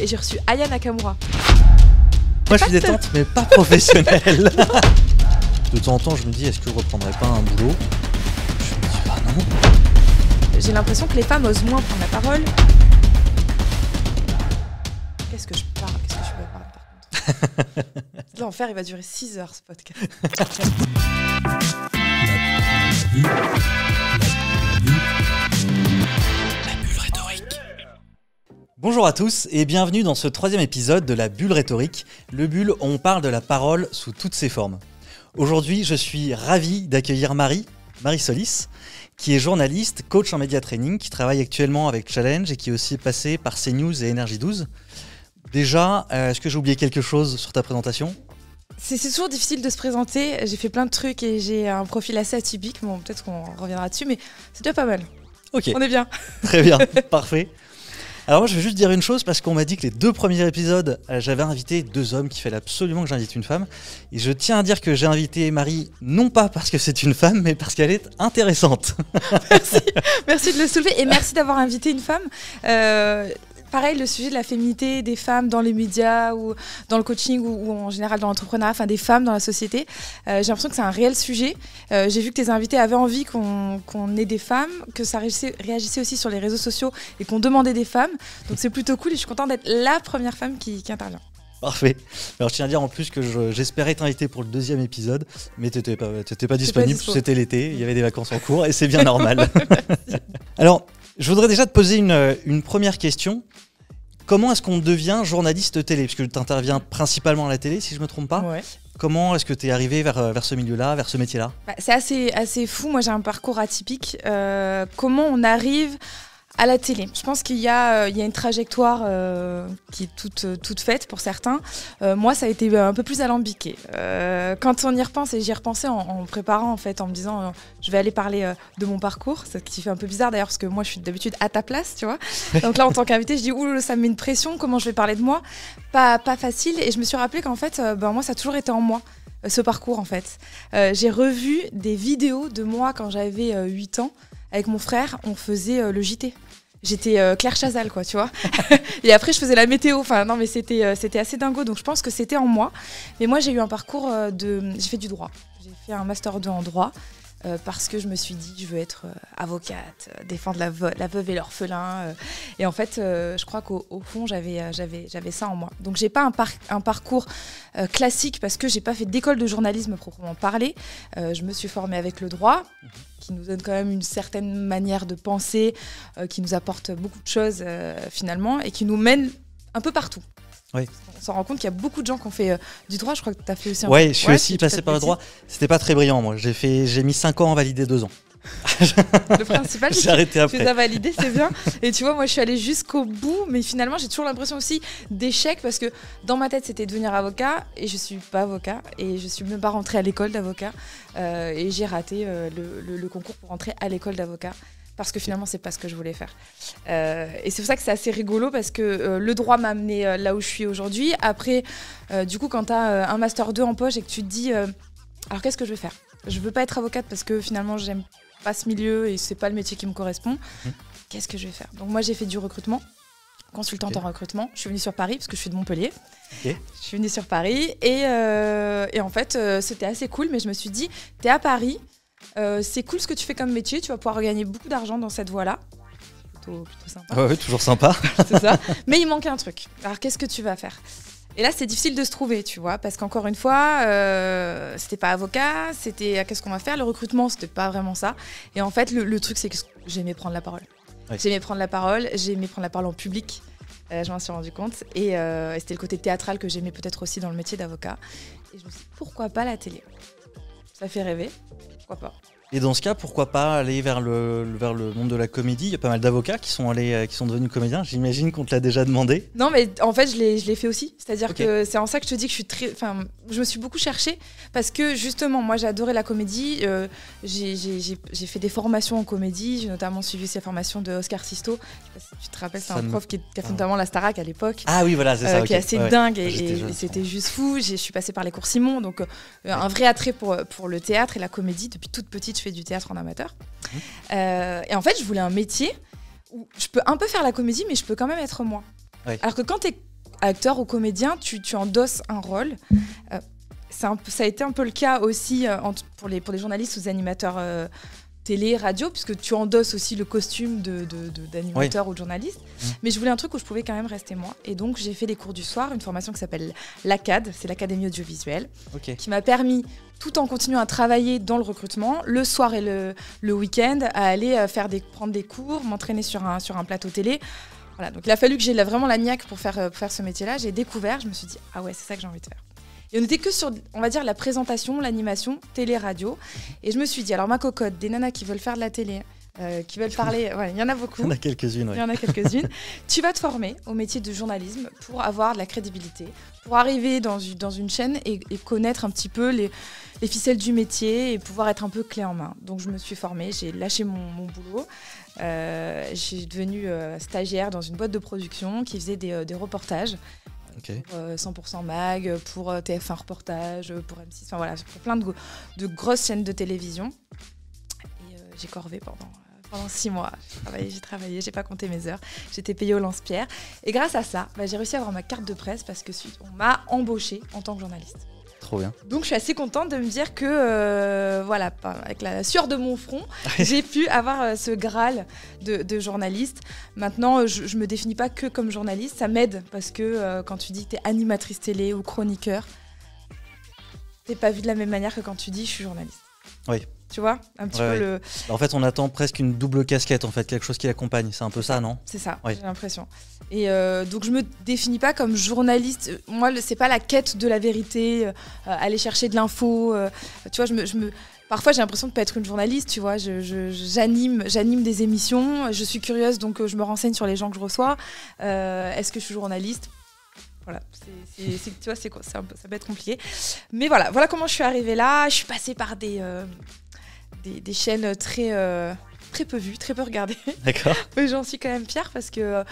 Et j'ai reçu Aya Nakamura. Moi je suis détente mais pas professionnelle. De temps en temps je me dis est-ce que je reprendrai pas un boulot? Je me dis bah non. J'ai l'impression que les femmes osent moins prendre la parole. Qu'est-ce que je peux parler par contre? L'enfer, il va durer 6 heures ce podcast. Bonjour à tous et bienvenue dans ce 3e épisode de la Bulle Rhétorique, le Bulle où on parle de la parole sous toutes ses formes. Aujourd'hui, je suis ravi d'accueillir Marie Solis, qui est journaliste, coach en média training, qui travaille actuellement avec Challenge et qui est aussi passée par CNews et Énergie 12. Déjà, est-ce que j'ai oublié quelque chose sur ta présentation ? C'est toujours difficile de se présenter, j'ai fait plein de trucs et j'ai un profil assez atypique, bon peut-être qu'on reviendra dessus, mais c'est déjà pas mal. Ok. On est bien. Très bien, parfait. Alors moi je vais juste dire une chose parce qu'on m'a dit que les 2 premiers épisodes, j'avais invité 2 hommes, qu'il fallait absolument que j'invite une femme. Et je tiens à dire que j'ai invité Marie, non pas parce que c'est une femme, mais parce qu'elle est intéressante. Merci de le soulever et merci d'avoir invité une femme. Pareil, le sujet de la féminité des femmes dans les médias ou dans le coaching ou en général dans l'entrepreneuriat, enfin des femmes dans la société, j'ai l'impression que c'est un réel sujet. J'ai vu que tes invités avaient envie qu'on ait des femmes, que ça réagissait aussi sur les réseaux sociaux et qu'on demandait des femmes. Donc c'est plutôt cool et je suis contente d'être la première femme qui intervient. Parfait. Alors je tiens à dire en plus que j'espérais t'inviter pour le 2e épisode, mais t'étais pas disponible, c'était l'été, il y avait des vacances en cours et c'est bien normal. Alors, je voudrais déjà te poser une première question. Comment est-ce qu'on devient journaliste télé ? Parce que tu interviens principalement à la télé, si je ne me trompe pas. Ouais. Comment est-ce que tu es arrivé vers ce milieu-là, vers ce métier-là ? C'est assez fou. Moi, j'ai un parcours atypique. Comment on arrive à la télé ? Je pense qu'il y a une trajectoire qui est toute faite pour certains. Moi, ça a été un peu plus alambiqué. Quand on y repense, et j'y repensais en préparant, en fait, en me disant je vais aller parler de mon parcours, ce qui fait un peu bizarre d'ailleurs, parce que moi, je suis d'habitude à ta place, tu vois. Donc là, en tant qu'invité, je dis ouh, ça me met une pression, comment je vais parler de moi ? Pas facile. Et je me suis rappelé qu'en fait, moi, ça a toujours été en moi. Ce parcours en fait. J'ai revu des vidéos de moi quand j'avais 8 ans. Avec mon frère, on faisait le JT. J'étais Claire Chazal, quoi, tu vois. Et après, je faisais la météo. Enfin, non, mais c'était assez dingo. Donc, je pense que c'était en moi. Mais moi, j'ai eu un parcours j'ai fait du droit. J'ai fait un master 2 en droit. Parce que je me suis dit, je veux être avocate, défendre la veuve et l'orphelin. Et en fait, je crois qu'au fond, j'avais ça en moi. Donc, j'ai pas un parcours classique parce que j'ai pas fait d'école de journalisme proprement parler. Je me suis formée avec le droit, qui nous donne quand même une certaine manière de penser, qui nous apporte beaucoup de choses finalement, et qui nous mène un peu partout. Oui. On s'en rend compte qu'il y a beaucoup de gens qui ont fait du droit. Je crois que tu as fait aussi un peu. Ouais, je suis aussi passé par le droit. C'était pas très brillant, moi. J'ai mis 5 ans à valider 2 ans. Le principal, j'ai arrêté après. Tu les as validés, c'est bien. Et tu vois, moi, je suis allée jusqu'au bout. Mais finalement, j'ai toujours l'impression aussi d'échec parce que dans ma tête, c'était devenir avocat. Et je suis pas avocat. Et je suis même pas rentrée à l'école d'avocat. Et j'ai raté le concours pour rentrer à l'école d'avocat. Parce que finalement, c'est pas ce que je voulais faire. Et c'est pour ça que c'est assez rigolo, parce que le droit m'a amené là où je suis aujourd'hui. Après, du coup, quand tu as un Master 2 en poche et que tu te dis alors qu'est-ce que je vais faire ? Je veux pas être avocate parce que finalement, j'aime pas ce milieu et c'est pas le métier qui me correspond. Qu'est-ce que je vais faire ? Donc moi, j'ai fait du recrutement, consultante en recrutement. Je suis venue sur Paris parce que je suis de Montpellier. Je suis venue sur Paris et en fait, c'était assez cool, mais je me suis dit, t'es à Paris, c'est cool ce que tu fais comme métier, tu vas pouvoir gagner beaucoup d'argent dans cette voie-là. Plutôt sympa. Ouais, toujours sympa. C'est ça. Mais il manquait un truc. Alors, qu'est-ce que tu vas faire ? Et là, c'est difficile de se trouver, tu vois, parce qu'encore une fois, c'était pas avocat, c'était qu'est-ce qu'on va faire ? Le recrutement, c'était pas vraiment ça. Et en fait, le truc, c'est que j'aimais prendre la parole. Oui. J'aimais prendre la parole en public. Je m'en suis rendu compte. Et c'était le côté théâtral que j'aimais peut-être aussi dans le métier d'avocat. Et je me suis dit, pourquoi pas la télé ? Ça fait rêver. Pourquoi pas ? Et dans ce cas, pourquoi pas aller vers le monde de la comédie ? Il y a pas mal d'avocats qui sont devenus comédiens. J'imagine qu'on te l'a déjà demandé. Non, mais en fait, je l'ai fait aussi. C'est-à-dire que c'est en ça que je te dis que je me suis beaucoup cherchée parce que justement, moi, j'ai adoré la comédie. J'ai fait des formations en comédie. J'ai notamment suivi ces formations de Oscar Sisto. Je sais pas si tu te rappelles, c'est un prof qui a fait notamment la Starac à l'époque. Ah oui, voilà, c'est ça. Qui est assez dingue et c'était juste fou. Je suis passée par les cours Simon, donc un vrai attrait pour le théâtre et la comédie. Depuis toute petite, je fais du théâtre en amateur. Et en fait, je voulais un métier où je peux un peu faire la comédie, mais je peux quand même être moi. Oui. Alors que quand t'es acteur ou comédien, tu endosses un rôle. Ça a été un peu le cas aussi pour les journalistes ou les animateurs télé, radio, puisque tu endosses aussi le costume d'animateur ou de journaliste. Mais je voulais un truc où je pouvais quand même rester moi. Et donc, j'ai fait les cours du soir, une formation qui s'appelle l'ACAD, c'est l'Académie audiovisuelle, qui m'a permis, tout en continuant à travailler dans le recrutement, le soir et le week-end, à aller prendre des cours, m'entraîner sur un plateau télé. Voilà, donc il a fallu que j'ai vraiment la niaque pour faire ce métier-là. J'ai découvert, je me suis dit, ah ouais, c'est ça que j'ai envie de faire. Et on n'était que sur, on va dire, la présentation, l'animation, télé-radio. Et je me suis dit, alors ma cocotte, des nanas qui veulent faire de la télé, qui veulent parler, il y en a beaucoup. Il y en a quelques-unes, Il y en a quelques-unes. Tu vas te former au métier de journalisme pour avoir de la crédibilité, pour arriver dans une chaîne et connaître un petit peu les ficelles du métier et pouvoir être un peu clé en main. Donc je me suis formée, j'ai lâché mon boulot. Je suis devenue stagiaire dans une boîte de production qui faisait des reportages. Pour 100% Mag, pour TF1 Reportage, pour M6, enfin voilà, pour plein de grosses chaînes de télévision. Et j'ai corvé pendant 6 mois. J'ai travaillé, j'ai pas compté mes heures. J'étais payée au lance-pierre. Et grâce à ça, j'ai réussi à avoir ma carte de presse parce que on m'a embauchée en tant que journaliste. Trop bien. Donc je suis assez contente de me dire que voilà, avec la sueur de mon front, j'ai pu avoir ce Graal de journaliste. Maintenant, je me définis pas que comme journaliste, ça m'aide parce que quand tu dis que tu es animatrice télé ou chroniqueur, t'es pas vu de la même manière que quand tu dis je suis journaliste. Oui. Tu vois, un petit peu le... En fait, on attend presque une double casquette, en fait, quelque chose qui l'accompagne. C'est un peu ça, non ? C'est ça, j'ai l'impression. Et donc, je me définis pas comme journaliste. Moi, c'est pas la quête de la vérité, aller chercher de l'info. Tu vois, parfois, j'ai l'impression de pas être une journaliste, tu vois. J'anime des émissions. Je suis curieuse, donc je me renseigne sur les gens que je reçois. Est-ce que je suis journaliste ? Voilà, tu vois, ça peut être compliqué. Mais voilà comment je suis arrivée là. Je suis passée par des chaînes très peu vues, très peu regardées. D'accord. Mais j'en suis quand même fière parce que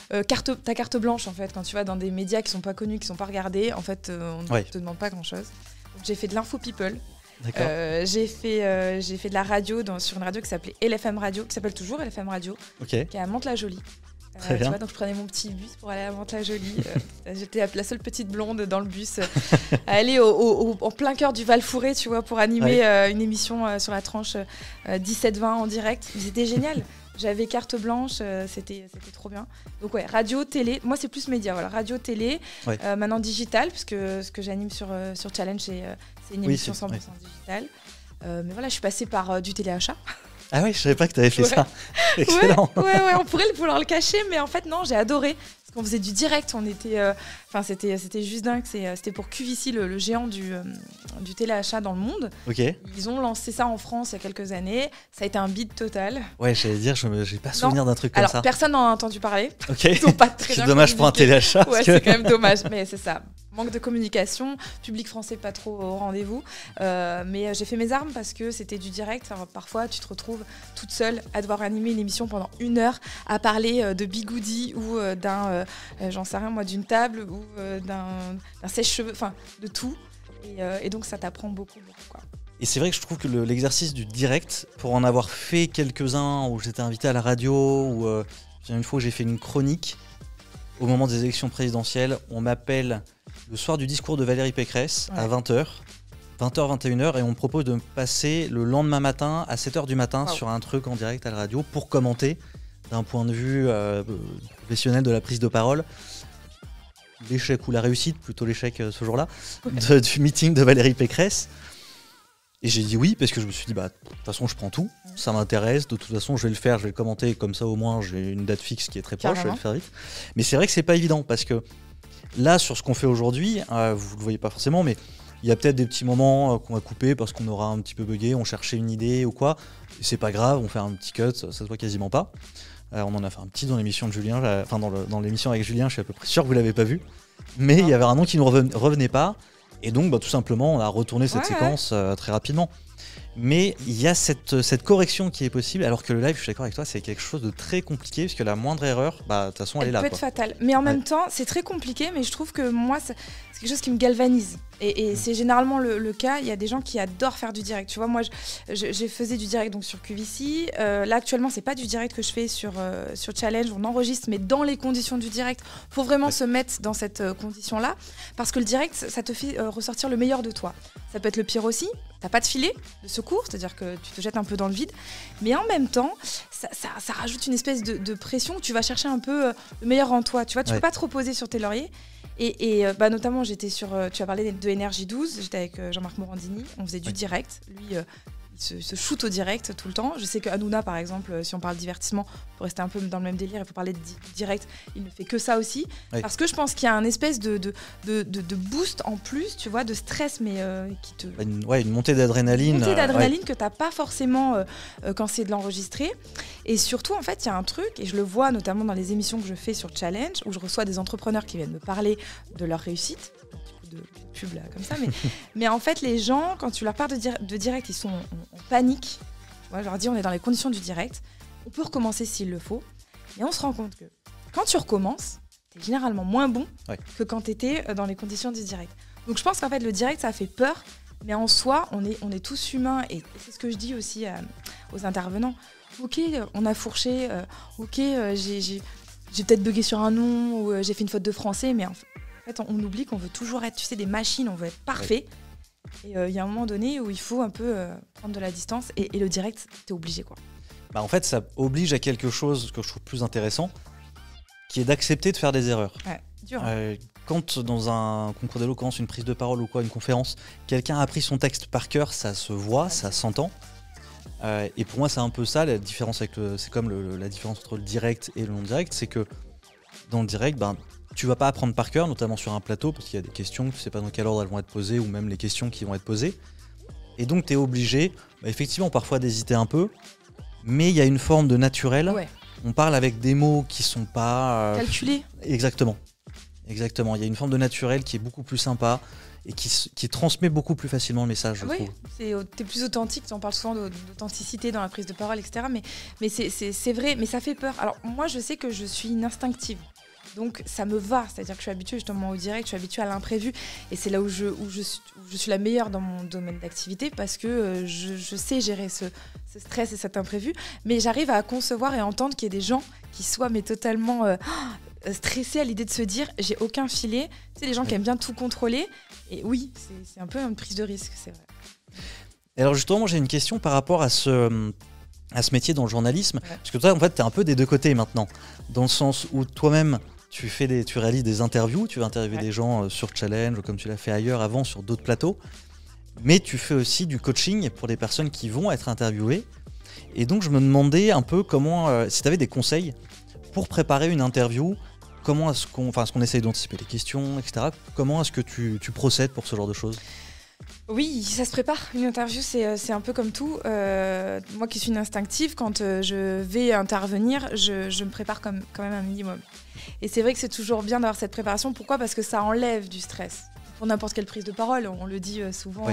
ta carte blanche, en fait, quand tu vas dans des médias qui sont pas connus, qui sont pas regardés, en fait, on ne te demande pas grand-chose. Donc, j'ai fait de l'info people. D'accord. J'ai fait de la radio sur une radio qui s'appelait LFM Radio, qui s'appelle toujours LFM Radio, qui est à Mantes-la-Jolie. Très bien. Tu vois, donc je prenais mon petit bus pour aller à Mantes-la-Jolie. J'étais la seule petite blonde dans le bus à aller en plein cœur du Val-Fouré, tu vois, pour animer une émission sur la tranche 17-20 en direct. C'était génial. J'avais carte blanche, c'était trop bien. Donc ouais, radio, télé. Moi, c'est plus média. Voilà, radio, télé. Maintenant digital, puisque ce que j'anime sur Challenge, c'est une émission 100% digitale. Mais voilà, je suis passée par du téléachat. Ah oui, je savais pas que tu avais fait ça. Excellent. Ouais, on pourrait vouloir le cacher, mais en fait non, j'ai adoré. Parce qu'on faisait du direct, c'était juste dingue. C'était pour QVC, le géant du téléachat dans le monde. Ils ont lancé ça en France il y a quelques années. Ça a été un bid total. Ouais, j'allais dire, j'ai pas souvenir d'un truc comme ça. Alors personne n'en a entendu parler. Ils sont pas très c'est dommage pour un téléachat. Ouais, c'est quand même dommage, mais c'est ça. Manque de communication, public français pas trop au rendez-vous. Mais j'ai fait mes armes parce que c'était du direct. Alors, parfois, tu te retrouves toute seule à devoir animer une émission pendant 1 heure, à parler de bigoudi ou j'en sais rien moi, d'une table ou d'un sèche-cheveux, enfin de tout. Et donc ça t'apprend beaucoup quoi. Et c'est vrai que je trouve que l'exercice du direct, pour en avoir fait quelques-uns où j'étais invité à la radio, ou une fois où j'ai fait une chronique au moment des élections présidentielles, on m'appelle le soir du discours de Valérie Pécresse à 20h, 21h, et on me propose de me passer le lendemain matin à 7h du matin sur un truc en direct à la radio pour commenter d'un point de vue professionnel de la prise de parole l'échec ou la réussite, plutôt l'échec ce jour-là, du meeting de Valérie Pécresse. Et j'ai dit oui parce que je me suis dit de toute façon je prends tout, ça m'intéresse, de toute façon je vais le faire, je vais le commenter, comme ça au moins j'ai une date fixe qui est très proche, je vais le faire vite. Mais c'est vrai que c'est pas évident parce que là sur ce qu'on fait aujourd'hui, vous le voyez pas forcément, mais il y a peut-être des petits moments qu'on va couper parce qu'on aura un petit peu bugué, on cherchait une idée ou quoi, et c'est pas grave, on fait un petit cut, ça se voit quasiment pas. On en a fait un petit dans l'émission de Julien, dans l'émission avec Julien, je suis à peu près sûr que vous l'avez pas vu, mais il y avait un nom qui ne revenait pas. Et donc, tout simplement, on a retourné cette séquence très rapidement. Mais il y a cette correction qui est possible, alors que le live, je suis d'accord avec toi, c'est quelque chose de très compliqué, puisque la moindre erreur, de toute façon, elle est là. Elle peut être fatale. Mais en même temps, c'est très compliqué, mais je trouve que moi, c'est quelque chose qui me galvanise. Et c'est généralement le cas. Il y a des gens qui adorent faire du direct. Tu vois, moi, je faisais du direct donc, sur QVC. Là, actuellement, c'est pas du direct que je fais sur Challenge. On enregistre, mais dans les conditions du direct. Il faut vraiment se mettre dans cette condition-là. Parce que le direct, ça te fait ressortir le meilleur de toi. Ça peut être le pire aussi. T'as pas de filet de secours, c'est-à-dire que tu te jettes un peu dans le vide. Mais en même temps, ça rajoute une espèce de pression où tu vas chercher un peu le meilleur en toi. Tu vois, tu peux pas te reposer sur tes lauriers. Et notamment, j'étais sur. Tu as parlé de Énergie 12, j'étais avec Jean-Marc Morandini, on faisait du direct. Lui, il se shoot au direct tout le temps. Je sais que Hanouna, par exemple, si on parle divertissement, pour rester un peu dans le même délire, il faut parler de direct, il ne fait que ça aussi. Oui. Parce que je pense qu'il y a un espèce de boost en plus, tu vois, de stress, mais qui te. Une montée d'adrénaline. Une montée d'adrénaline que tu n'as pas forcément quand c'est de l'enregistrer. Et surtout, en fait, il y a un truc, et je le vois notamment dans les émissions que je fais sur Challenge, où je reçois des entrepreneurs qui viennent me parler de leur réussite. De pub là comme ça, mais en fait les gens, quand tu leur parles de direct, ils sont en panique. Moi, je leur dis on est dans les conditions du direct, on peut recommencer s'il le faut, et on se rend compte que quand tu recommences, t'es généralement moins bon que quand t'étais dans les conditions du direct. Donc je pense qu'en fait le direct ça fait peur, mais en soi on est tous humains, et c'est ce que je dis aussi aux intervenants. Ok, on a fourché, j'ai peut-être bugué sur un nom, ou j'ai fait une faute de français, mais en fait, on oublie qu'on veut toujours être, tu sais, des machines, on veut être parfait. Et il y a un moment donné où il faut un peu prendre de la distance. Et le direct, t'es obligé, quoi. En fait, ça oblige à quelque chose que je trouve plus intéressant, qui est d'accepter de faire des erreurs. Ouais, dur. Quand dans un concours d'éloquence, une prise de parole ou quoi, une conférence, quelqu'un a appris son texte par cœur, ça se voit, ça s'entend. Et pour moi, c'est un peu ça, la différence c'est comme la différence entre le direct et le non-direct, c'est que dans le direct, tu vas pas apprendre par cœur, notamment sur un plateau, parce qu'il y a des questions, tu sais pas dans quel ordre elles vont être posées, ou même les questions qui vont être posées. Et donc tu es obligé, effectivement, parfois d'hésiter un peu, mais il y a une forme de naturel. Ouais. On parle avec des mots qui sont pas... calculés. Exactement. Il y a une forme de naturel qui est beaucoup plus sympa et qui transmet beaucoup plus facilement le message, je trouve. T'es plus authentique, on parle souvent d'authenticité dans la prise de parole, etc. Mais c'est vrai, mais ça fait peur. Alors moi, je sais que je suis une instinctive. Donc ça me va, c'est-à-dire que je suis habituée justement au direct, je suis habituée à l'imprévu, et c'est là où je suis la meilleure dans mon domaine d'activité, parce que je sais gérer ce stress et cet imprévu, mais j'arrive à concevoir et à entendre qu'il y ait des gens qui soient totalement stressés à l'idée de se dire j'ai aucun filet, tu sais, les gens qui aiment bien tout contrôler, et oui, c'est un peu une prise de risque, c'est vrai. Et alors justement, moi j'ai une question par rapport à ce métier dans le journalisme, parce que toi en fait t'es un peu des deux côtés maintenant, dans le sens où toi-même tu réalises des interviews, tu vas interviewer des gens sur Challenge, comme tu l'as fait ailleurs avant sur d'autres plateaux, mais tu fais aussi du coaching pour les personnes qui vont être interviewées. Et donc je me demandais un peu si tu avais des conseils pour préparer une interview, est-ce qu'on essaye d'anticiper les questions, etc. Comment est-ce que tu procèdes pour ce genre de choses ? Oui, ça se prépare. Une interview, c'est un peu comme tout. Moi qui suis une instinctive, quand je vais intervenir, je me prépare quand même un minimum. Et c'est vrai que c'est toujours bien d'avoir cette préparation. Pourquoi ? Parce que ça enlève du stress. Pour n'importe quelle prise de parole, on le dit souvent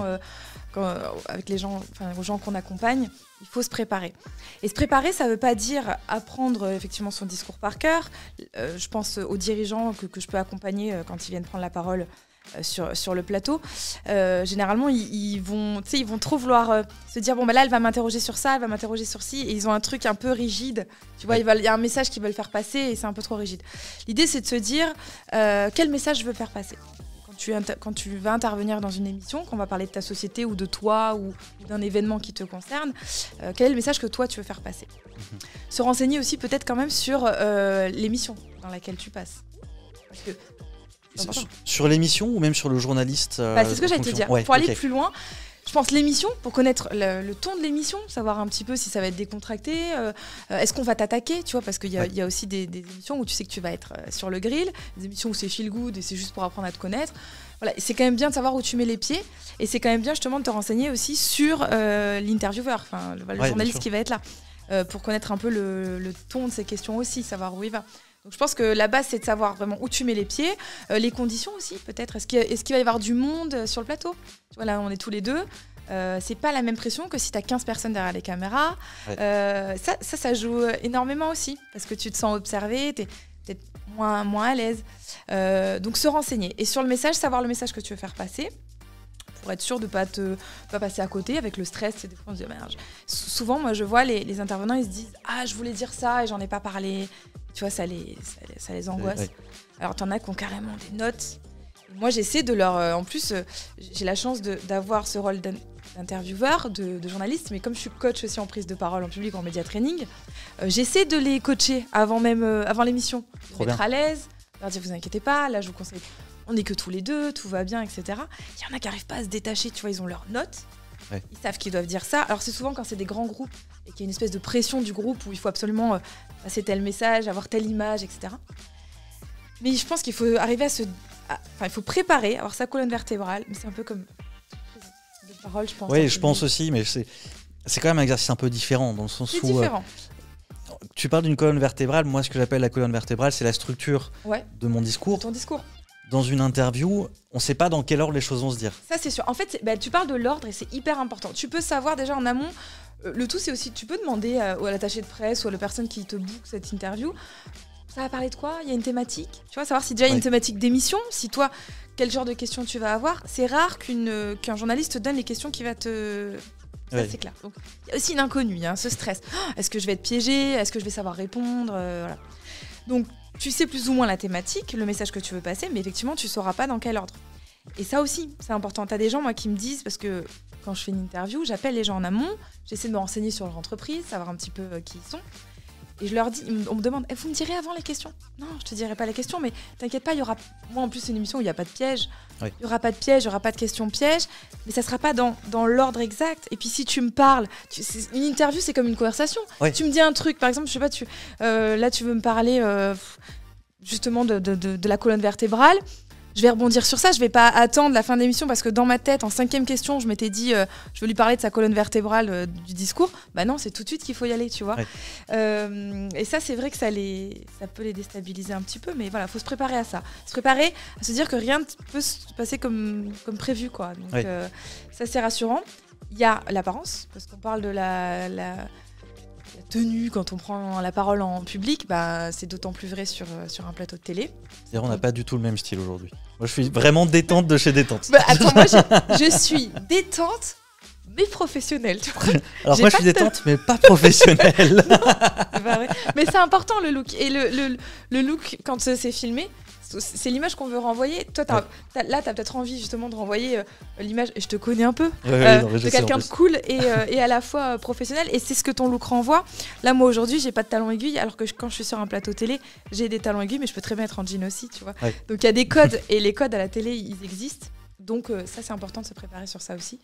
avec les gens, aux gens qu'on accompagne, il faut se préparer. Et se préparer, ça ne veut pas dire apprendre effectivement son discours par cœur. Je pense aux dirigeants que je peux accompagner quand ils viennent prendre la parole sur le plateau. Généralement ils vont trop vouloir se dire là elle va m'interroger sur ça, elle va m'interroger sur ci, et ils ont un truc un peu rigide, tu vois, il y a un message qu'ils veulent faire passer et c'est un peu trop rigide. L'idée c'est de se dire quel message je veux faire passer quand tu vas intervenir dans une émission, qu'on va parler de ta société ou de toi ou d'un événement qui te concerne. Quel est le message que toi tu veux faire passer ? Se renseigner aussi peut-être quand même sur l'émission dans laquelle tu passes, parce que sur l'émission ou même sur le journaliste c'est ce que j'allais te dire. Pour aller plus loin, je pense l'émission, pour connaître le ton de l'émission, savoir un petit peu si ça va être décontracté, est-ce qu'on va t'attaquer, tu vois, parce qu'il y a aussi des émissions où tu sais que tu vas être sur le grill, des émissions où c'est feel good et c'est juste pour apprendre à te connaître. Voilà, c'est quand même bien de savoir où tu mets les pieds, et c'est quand même bien justement de te renseigner aussi sur l'intervieweur, le journaliste qui va être là, pour connaître un peu le ton de ses questions aussi, savoir où il va. Donc je pense que la base, c'est de savoir vraiment où tu mets les pieds, les conditions aussi peut-être. Est-ce qu'il va y avoir du monde sur le plateau ? Tu vois, là, on est tous les deux. C'est pas la même pression que si tu as 15 personnes derrière les caméras. Ouais. Ça joue énormément aussi, parce que tu te sens observé, tu es peut-être moins à l'aise. Donc se renseigner. Et sur le message, savoir le message que tu veux faire passer, pour être sûr de ne pas passer à côté avec le stress. Des fois, on se dit, merde. Souvent, moi, je vois les intervenants, ils se disent « Ah, je voulais dire ça et j'en ai pas parlé. » Tu vois, ça les angoisse. Ouais. Alors, t'en as qui ont carrément des notes. Moi, j'essaie de leur... en plus, j'ai la chance d'avoir ce rôle d'intervieweur, de journaliste, mais comme je suis coach aussi en prise de parole en public, en média training, j'essaie de les coacher avant l'émission. De mettre à l'aise, leur dire « Vous inquiétez pas, là, je vous conseille... » On n'est que tous les deux, tout va bien, etc. Il y en a qui n'arrivent pas à se détacher, tu vois, ils ont leurs notes, ils savent qu'ils doivent dire ça. Alors c'est souvent quand c'est des grands groupes et qu'il y a une espèce de pression du groupe où il faut absolument passer tel message, avoir telle image, etc. Mais je pense qu'il faut arriver il faut préparer, avoir sa colonne vertébrale, mais c'est un peu comme de parole, je pense. Oui, je pense aussi, mais c'est quand même un exercice un peu différent, dans le sens où... différent. Tu parles d'une colonne vertébrale, moi ce que j'appelle la colonne vertébrale, c'est la structure de mon discours. Ton discours. Dans une interview, on ne sait pas dans quel ordre les choses vont se dire. Ça, c'est sûr. En fait, tu parles de l'ordre et c'est hyper important. Tu peux savoir déjà en amont. Le tout, c'est aussi, tu peux demander à l'attaché de presse ou à la personne qui te book cette interview, ça va parler de quoi ? Il y a une thématique ? Tu vois, savoir si déjà il y a une thématique d'émission, si toi, quel genre de questions tu vas avoir. C'est rare qu'un journaliste te donne les questions qui va te... Ça, c'est clair. Donc, il y a aussi une inconnue, il y a ce stress. Est-ce que je vais être piégée ? Est-ce que je vais savoir répondre ? Voilà. Donc, tu sais plus ou moins la thématique, le message que tu veux passer, mais effectivement, tu ne sauras pas dans quel ordre. Et ça aussi, c'est important. Tu as des gens, moi, qui me disent, parce que quand je fais une interview, j'appelle les gens en amont, j'essaie de me renseigner sur leur entreprise, savoir un petit peu qui ils sont. Et je leur dis, on me demande, vous me direz avant les questions ? Non, je te dirai pas les questions, mais t'inquiète pas, il y aura... Moi, en plus, c'est une émission où il n'y a pas de piège. Il n'y aura pas de piège, il n'y aura pas de questions pièges, mais ça ne sera pas dans l'ordre exact. Et puis, si tu me parles... une interview, c'est comme une conversation. Tu me dis un truc, par exemple, je sais pas, là, tu veux me parler justement de la colonne vertébrale. Je vais rebondir sur ça, je vais pas attendre la fin de l'émission parce que dans ma tête, en 5e question, je m'étais dit je veux lui parler de sa colonne vertébrale du discours. Bah non, c'est tout de suite qu'il faut y aller, tu vois. Et ça, c'est vrai que ça peut les déstabiliser un petit peu, mais voilà, faut se préparer à ça. Se préparer à se dire que rien ne peut se passer comme prévu, quoi. Donc ça, c'est rassurant. Il y a l'apparence, parce qu'on parle de la tenue quand on prend la parole en public, c'est d'autant plus vrai sur un plateau de télé. C'est-à-dire on n'a pas du tout le même style aujourd'hui. Moi je suis vraiment détente de chez détente. Attends, moi je suis détente mais professionnelle. Tu vois. Alors moi je suis détente mais pas professionnelle. Non, c'est pas vrai. Mais c'est important le look. Et le look quand c'est filmé, c'est l'image qu'on veut renvoyer. Toi, là, tu as peut-être envie justement de renvoyer l'image, et je te connais un peu, de quelqu'un de cool et à la fois professionnel. Et c'est ce que ton look renvoie. Là, moi, aujourd'hui, j'ai pas de talons aiguilles, alors que quand je suis sur un plateau télé, j'ai des talons aiguilles, mais je peux très bien être en jean aussi, tu vois. Donc, il y a des codes, et les codes à la télé, ils existent. Donc, ça, c'est important de se préparer sur ça aussi.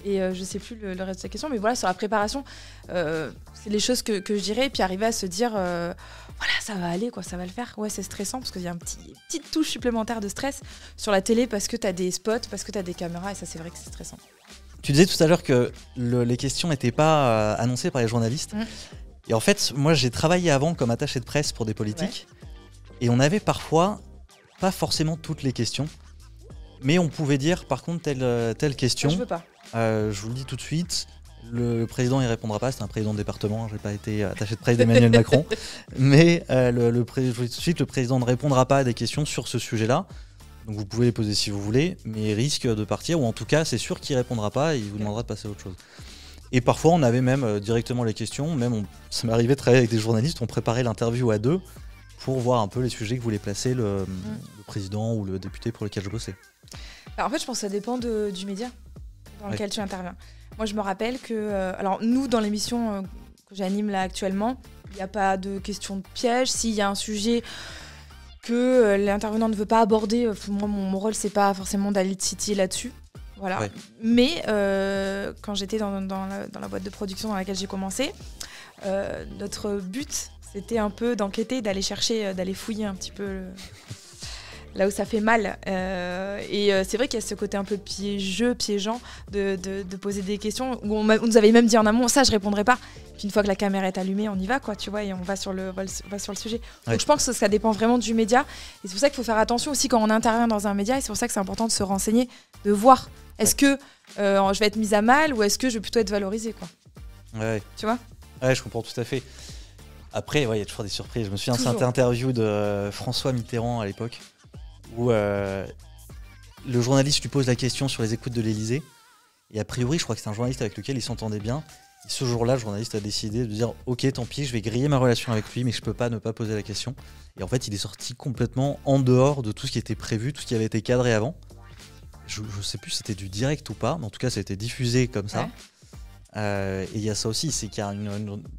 Et je sais plus le reste de ta question, mais voilà, sur la préparation, c'est les choses que je dirais, et puis arriver à se dire... voilà, ça va aller, quoi, ça va le faire. Ouais, c'est stressant parce qu'il y a une petite touche supplémentaire de stress sur la télé parce que tu as des spots, parce que tu as des caméras, et ça, c'est vrai que c'est stressant. Tu disais tout à l'heure que les questions n'étaient pas annoncées par les journalistes. Et en fait, moi, j'ai travaillé avant comme attaché de presse pour des politiques. Et on avait parfois pas forcément toutes les questions. Mais on pouvait dire, par contre, telle question. Je veux pas. Je vous le dis tout de suite. Le président il répondra pas, c'est un président de département, j'ai pas été attaché de presse d'Emmanuel Macron, mais je vous dis tout de suite, le président ne répondra pas à des questions sur ce sujet-là, donc vous pouvez les poser si vous voulez, mais il risque de partir, ou en tout cas c'est sûr qu'il répondra pas et il vous demandera de passer à autre chose. Et parfois on avait même directement les questions, ça m'arrivait de travailler avec des journalistes, on préparait l'interview à deux pour voir un peu les sujets que voulait placer le président ou le député pour lequel je bossais. En fait je pense que ça dépend du média dans lequel tu interviens. Moi, je me rappelle que... alors, nous, dans l'émission que j'anime là actuellement, il n'y a pas de question de piège. S'il y a un sujet que l'intervenant ne veut pas aborder, moi, mon rôle, c'est pas forcément d'aller titiller là-dessus. Voilà. Mais quand j'étais dans la boîte de production dans laquelle j'ai commencé, notre but, c'était un peu d'enquêter, d'aller chercher, d'aller fouiller un petit peu... là où ça fait mal. Et c'est vrai qu'il y a ce côté un peu piégeant de poser des questions. Où on nous avait même dit en amont, ça je répondrai pas. Puis une fois que la caméra est allumée, on y va, quoi, tu vois, et on va sur le sujet. Donc je pense que ça dépend vraiment du média. Et c'est pour ça qu'il faut faire attention aussi quand on intervient dans un média. Et c'est pour ça que c'est important de se renseigner, de voir Est-ce que je vais être mise à mal ou est-ce que je vais plutôt être valorisée, quoi. Ouais. Tu vois ? Ouais, je comprends tout à fait. Après, il y a toujours des surprises. Je me souviens de cette Toujours. interview de François Mitterrand à l'époque, où le journaliste lui pose la question sur les écoutes de l'Élysée. Et a priori, je crois que c'est un journaliste avec lequel il s'entendait bien. Et ce jour-là, le journaliste a décidé de dire « Ok, tant pis, je vais griller ma relation avec lui, mais je peux pas ne pas poser la question. » Et en fait, il est sorti complètement en dehors de tout ce qui était prévu, tout ce qui avait été cadré avant. Je sais plus si c'était du direct ou pas, mais en tout cas, ça a été diffusé comme ça. Et il y a ça aussi, c'est qu'il y a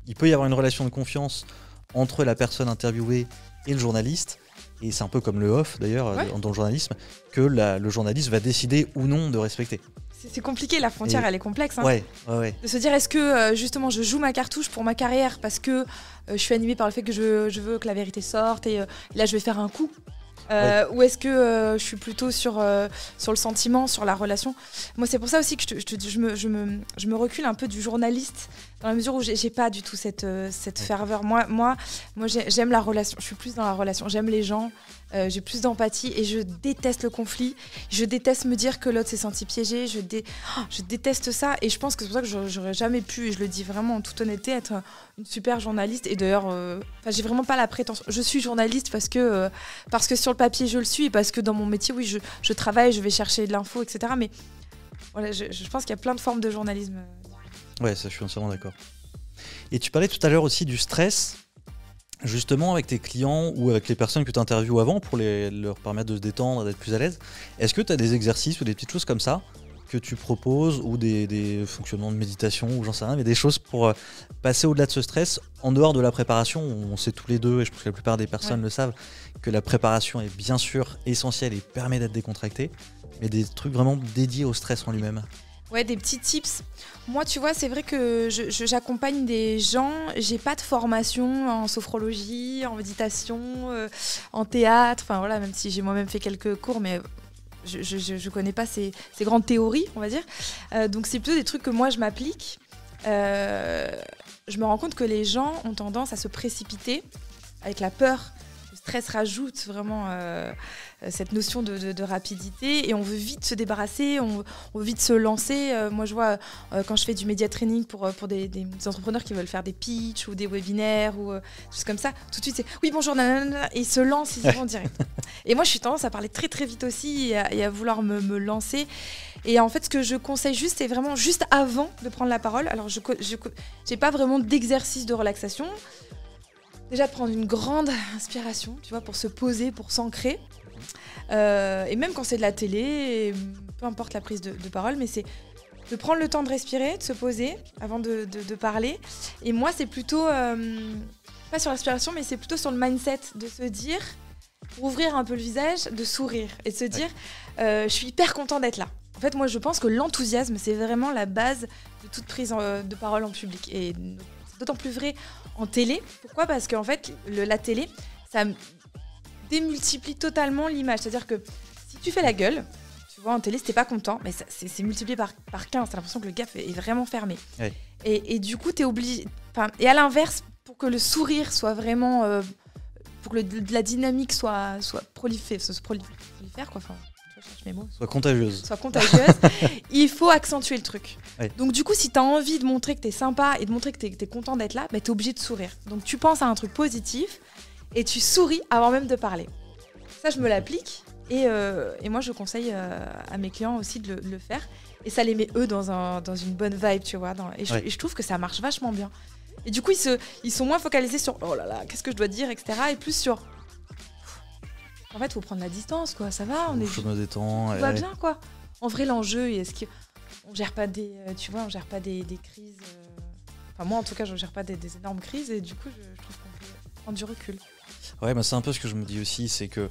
il peut y avoir une relation de confiance entre la personne interviewée et le journaliste. Et c'est un peu comme le off, d'ailleurs, dans le journalisme, que le journaliste va décider ou non de respecter. C'est compliqué, la frontière, elle est complexe. Hein. Ouais. De se dire, est-ce que justement je joue ma cartouche pour ma carrière parce que je suis animée par le fait que je veux que la vérité sorte et là je vais faire un coup ou est-ce que je suis plutôt sur le sentiment, sur la relation. Moi, c'est pour ça aussi que je me recule un peu du journaliste dans la mesure où j'ai pas du tout cette ferveur. Moi j'aime la relation, je suis plus dans la relation, j'aime les gens. J'ai plus d'empathie et je déteste le conflit. Je déteste me dire que l'autre s'est senti piégé. Je déteste ça et je pense que c'est pour ça que j'aurais jamais pu, et je le dis vraiment en toute honnêteté, être une super journaliste. Et d'ailleurs, j'ai vraiment pas la prétention. Je suis journaliste parce que sur le papier je le suis et parce que dans mon métier, oui, je travaille, je vais chercher de l'info, etc. Mais voilà, je pense qu'il y a plein de formes de journalisme. Ouais, ça, je suis entièrement d'accord. Et tu parlais tout à l'heure aussi du stress. Justement, avec tes clients ou avec les personnes que tu interviews avant pour leur permettre de se détendre, d'être plus à l'aise, est-ce que tu as des exercices ou des petites choses comme ça que tu proposes ou des fonctionnements de méditation ou j'en sais rien, mais des choses pour passer au-delà de ce stress en dehors de la préparation? On sait tous les deux, et je pense que la plupart des personnes le savent, que la préparation est bien sûr essentielle et permet d'être décontracté, mais des trucs vraiment dédiés au stress en lui-même. Ouais, des petits tips. Moi, tu vois, c'est vrai que j'accompagne des gens. J'ai pas de formation en sophrologie, en méditation, en théâtre. Enfin voilà, même si j'ai moi-même fait quelques cours, mais je connais pas ces grandes théories, on va dire. Donc c'est plutôt des trucs que moi je m'applique. Je me rends compte que les gens ont tendance à se précipiter avec la peur. Le stress rajoute vraiment cette notion de rapidité et on veut vite se débarrasser, on veut vite se lancer. Moi, je vois quand je fais du média training pour des entrepreneurs qui veulent faire des pitchs ou des webinaires ou choses comme ça, tout de suite c'est « oui, bonjour, nanana », et ils se lancent, ils vont direct. Et moi, je suis tendance à parler très très vite aussi et à vouloir me lancer. Et en fait, ce que je conseille juste, c'est vraiment juste avant de prendre la parole. Alors, je n'ai pas vraiment d'exercice de relaxation. Déjà, prendre une grande inspiration, tu vois, pour se poser, pour s'ancrer. Et même quand c'est de la télé, peu importe la prise de parole, mais c'est de prendre le temps de respirer, de se poser avant de parler. Et moi, c'est plutôt, pas sur l'inspiration, mais c'est plutôt sur le mindset, de se dire, pour ouvrir un peu le visage, de sourire et de se dire, je suis hyper content d'être là. En fait, moi, je pense que l'enthousiasme, c'est vraiment la base de toute prise de parole en public. Et c'est d'autant plus vrai en télé. Pourquoi ? Parce qu'en fait, la télé, ça démultiplie totalement l'image. C'est-à-dire que si tu fais la gueule, tu vois, en télé, si t'es pas content, mais c'est multiplié par 15. T'as l'impression que le gap est vraiment fermé. Ouais. Et du coup, t'es obligé... Et à l'inverse, pour que le sourire soit vraiment... pour que la dynamique soit prolifère, quoi. Enfin, je cherche mes mots. Soit contagieuse, il faut accentuer le truc. Ouais. Donc du coup, si tu as envie de montrer que tu es sympa et de montrer que tu es content d'être là, bah, tu es obligé de sourire. Donc tu penses à un truc positif et tu souris avant même de parler. Ça, je me l'applique et moi, je conseille à mes clients aussi de le faire. Et ça les met, eux, dans une bonne vibe, tu vois. Et je trouve que ça marche vachement bien. Et du coup, ils sont moins focalisés sur « oh là là, qu'est-ce que je dois dire ?» etc. Et plus sur... En fait, il faut prendre la distance, quoi. Ça va, on me détend. Tout va bien, quoi. En vrai, l'enjeu, est-ce qu'on gère pas des crises. Enfin, moi, en tout cas, je ne gère pas des énormes crises. Et du coup, je trouve qu'on peut prendre du recul. Ouais, mais c'est un peu ce que je me dis aussi. C'est que,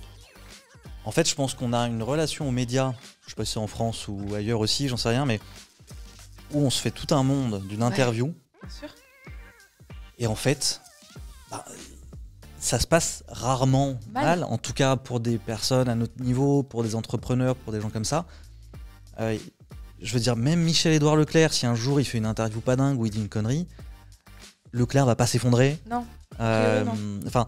en fait, je pense qu'on a une relation aux médias. Je sais pas si c'est en France ou ailleurs aussi, j'en sais rien, mais où on se fait tout un monde d'une interview. Bien sûr. Et en fait, ça se passe rarement mal, en tout cas pour des personnes à notre niveau, pour des entrepreneurs, pour des gens comme ça. Je veux dire, même Michel-Édouard Leclerc, si un jour il fait une interview pas dingue ou il dit une connerie, Leclerc va pas s'effondrer. Non. Enfin,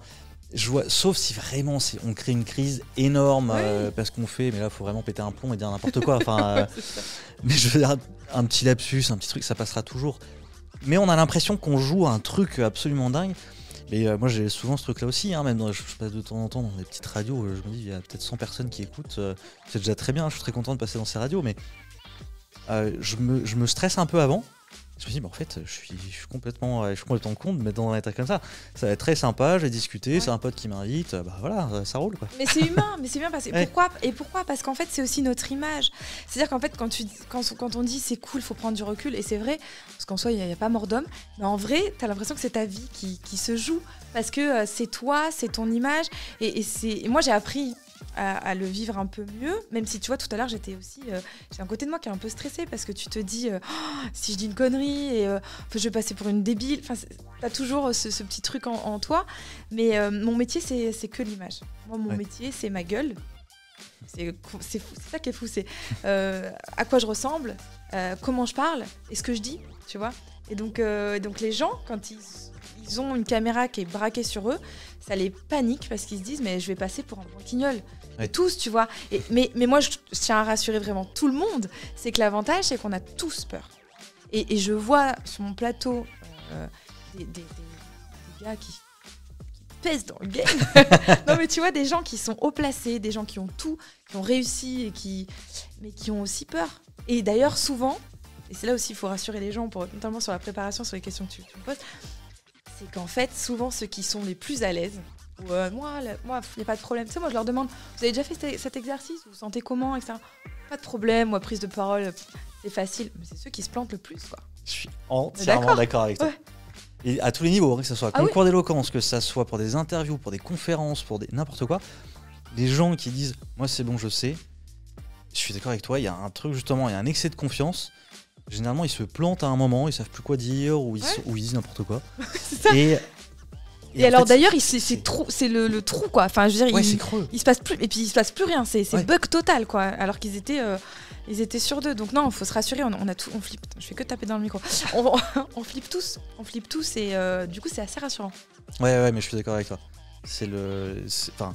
Sauf si vraiment on crée une crise énorme parce qu'on fait, mais là, il faut vraiment péter un plomb et dire n'importe quoi. Enfin, mais je veux dire, un petit lapsus, un petit truc, ça passera toujours. Mais on a l'impression qu'on joue à un truc absolument dingue. Et moi, j'ai souvent ce truc-là aussi, hein, même je passe de temps en temps dans des petites radios, je me dis, il y a peut-être 100 personnes qui écoutent. C'est déjà très bien, je suis très content de passer dans ces radios, mais je me stresse un peu avant. Je me dis, en fait, je suis complètement con de me mettre dans un état comme ça. Ça va être très sympa, je vais discuter, c'est un pote qui m'invite, voilà, ça roule, quoi. Mais c'est humain, parce que pourquoi ? Parce qu'en fait, c'est aussi notre image. C'est-à-dire qu'en fait, quand on dit c'est cool, il faut prendre du recul, et c'est vrai, parce qu'en soi, il n'y a pas mort d'homme, mais en vrai, tu as l'impression que c'est ta vie qui se joue, parce que c'est toi, c'est ton image, et moi, j'ai appris à le vivre un peu mieux, même si tu vois, tout à l'heure, j'ai un côté de moi qui est un peu stressé, parce que tu te dis, si je dis une connerie, et je vais passer pour une débile, enfin, t'as toujours ce petit truc en toi, mais mon métier, c'est que l'image. Moi, mon métier, c'est ma gueule. C'est ça qui est fou, c'est à quoi je ressemble, comment je parle, et ce que je dis, tu vois. Et donc les gens, quand ils ont une caméra qui est braquée sur eux, ça les panique parce qu'ils se disent mais je vais passer pour un branquignol. Tous, tu vois. Mais moi, je tiens à rassurer vraiment tout le monde, c'est que l'avantage, c'est qu'on a tous peur. Et je vois sur mon plateau des gars qui pèsent dans le game. Non, mais tu vois, des gens qui sont haut placés, des gens qui ont tout, qui ont réussi, mais qui ont aussi peur. Et d'ailleurs, souvent, et c'est là aussi il faut rassurer les gens, notamment sur la préparation, sur les questions que tu me poses, c'est qu'en fait, souvent, ceux qui sont les plus à l'aise, moi, il n'y a pas de problème. Tu sais, moi, je leur demande, vous avez déjà fait cet exercice ? Vous vous sentez comment, etc. Pas de problème, moi, prise de parole, c'est facile. Mais c'est ceux qui se plantent le plus, quoi. Je suis entièrement d'accord avec toi. Ouais. Et à tous les niveaux, que ce soit concours d'éloquence, que ça soit pour des interviews, pour des conférences, pour n'importe quoi, les gens qui disent, moi, c'est bon, je sais, je suis d'accord avec toi, il y a un truc, justement, il y a un excès de confiance. Généralement, ils se plantent à un moment, ils savent plus quoi dire, ou ils disent n'importe quoi. C'est ça. Et alors d'ailleurs, c'est le trou, quoi. Enfin, je veux dire, c'est creux. Il se passe plus, et puis il se passe plus rien. C'est bug total, quoi. Alors qu'ils étaient sur deux. Donc non, il faut se rassurer. On flippe. Je fais que taper dans le micro. On flippe tous. Et du coup, c'est assez rassurant. Ouais, mais je suis d'accord avec toi. Enfin,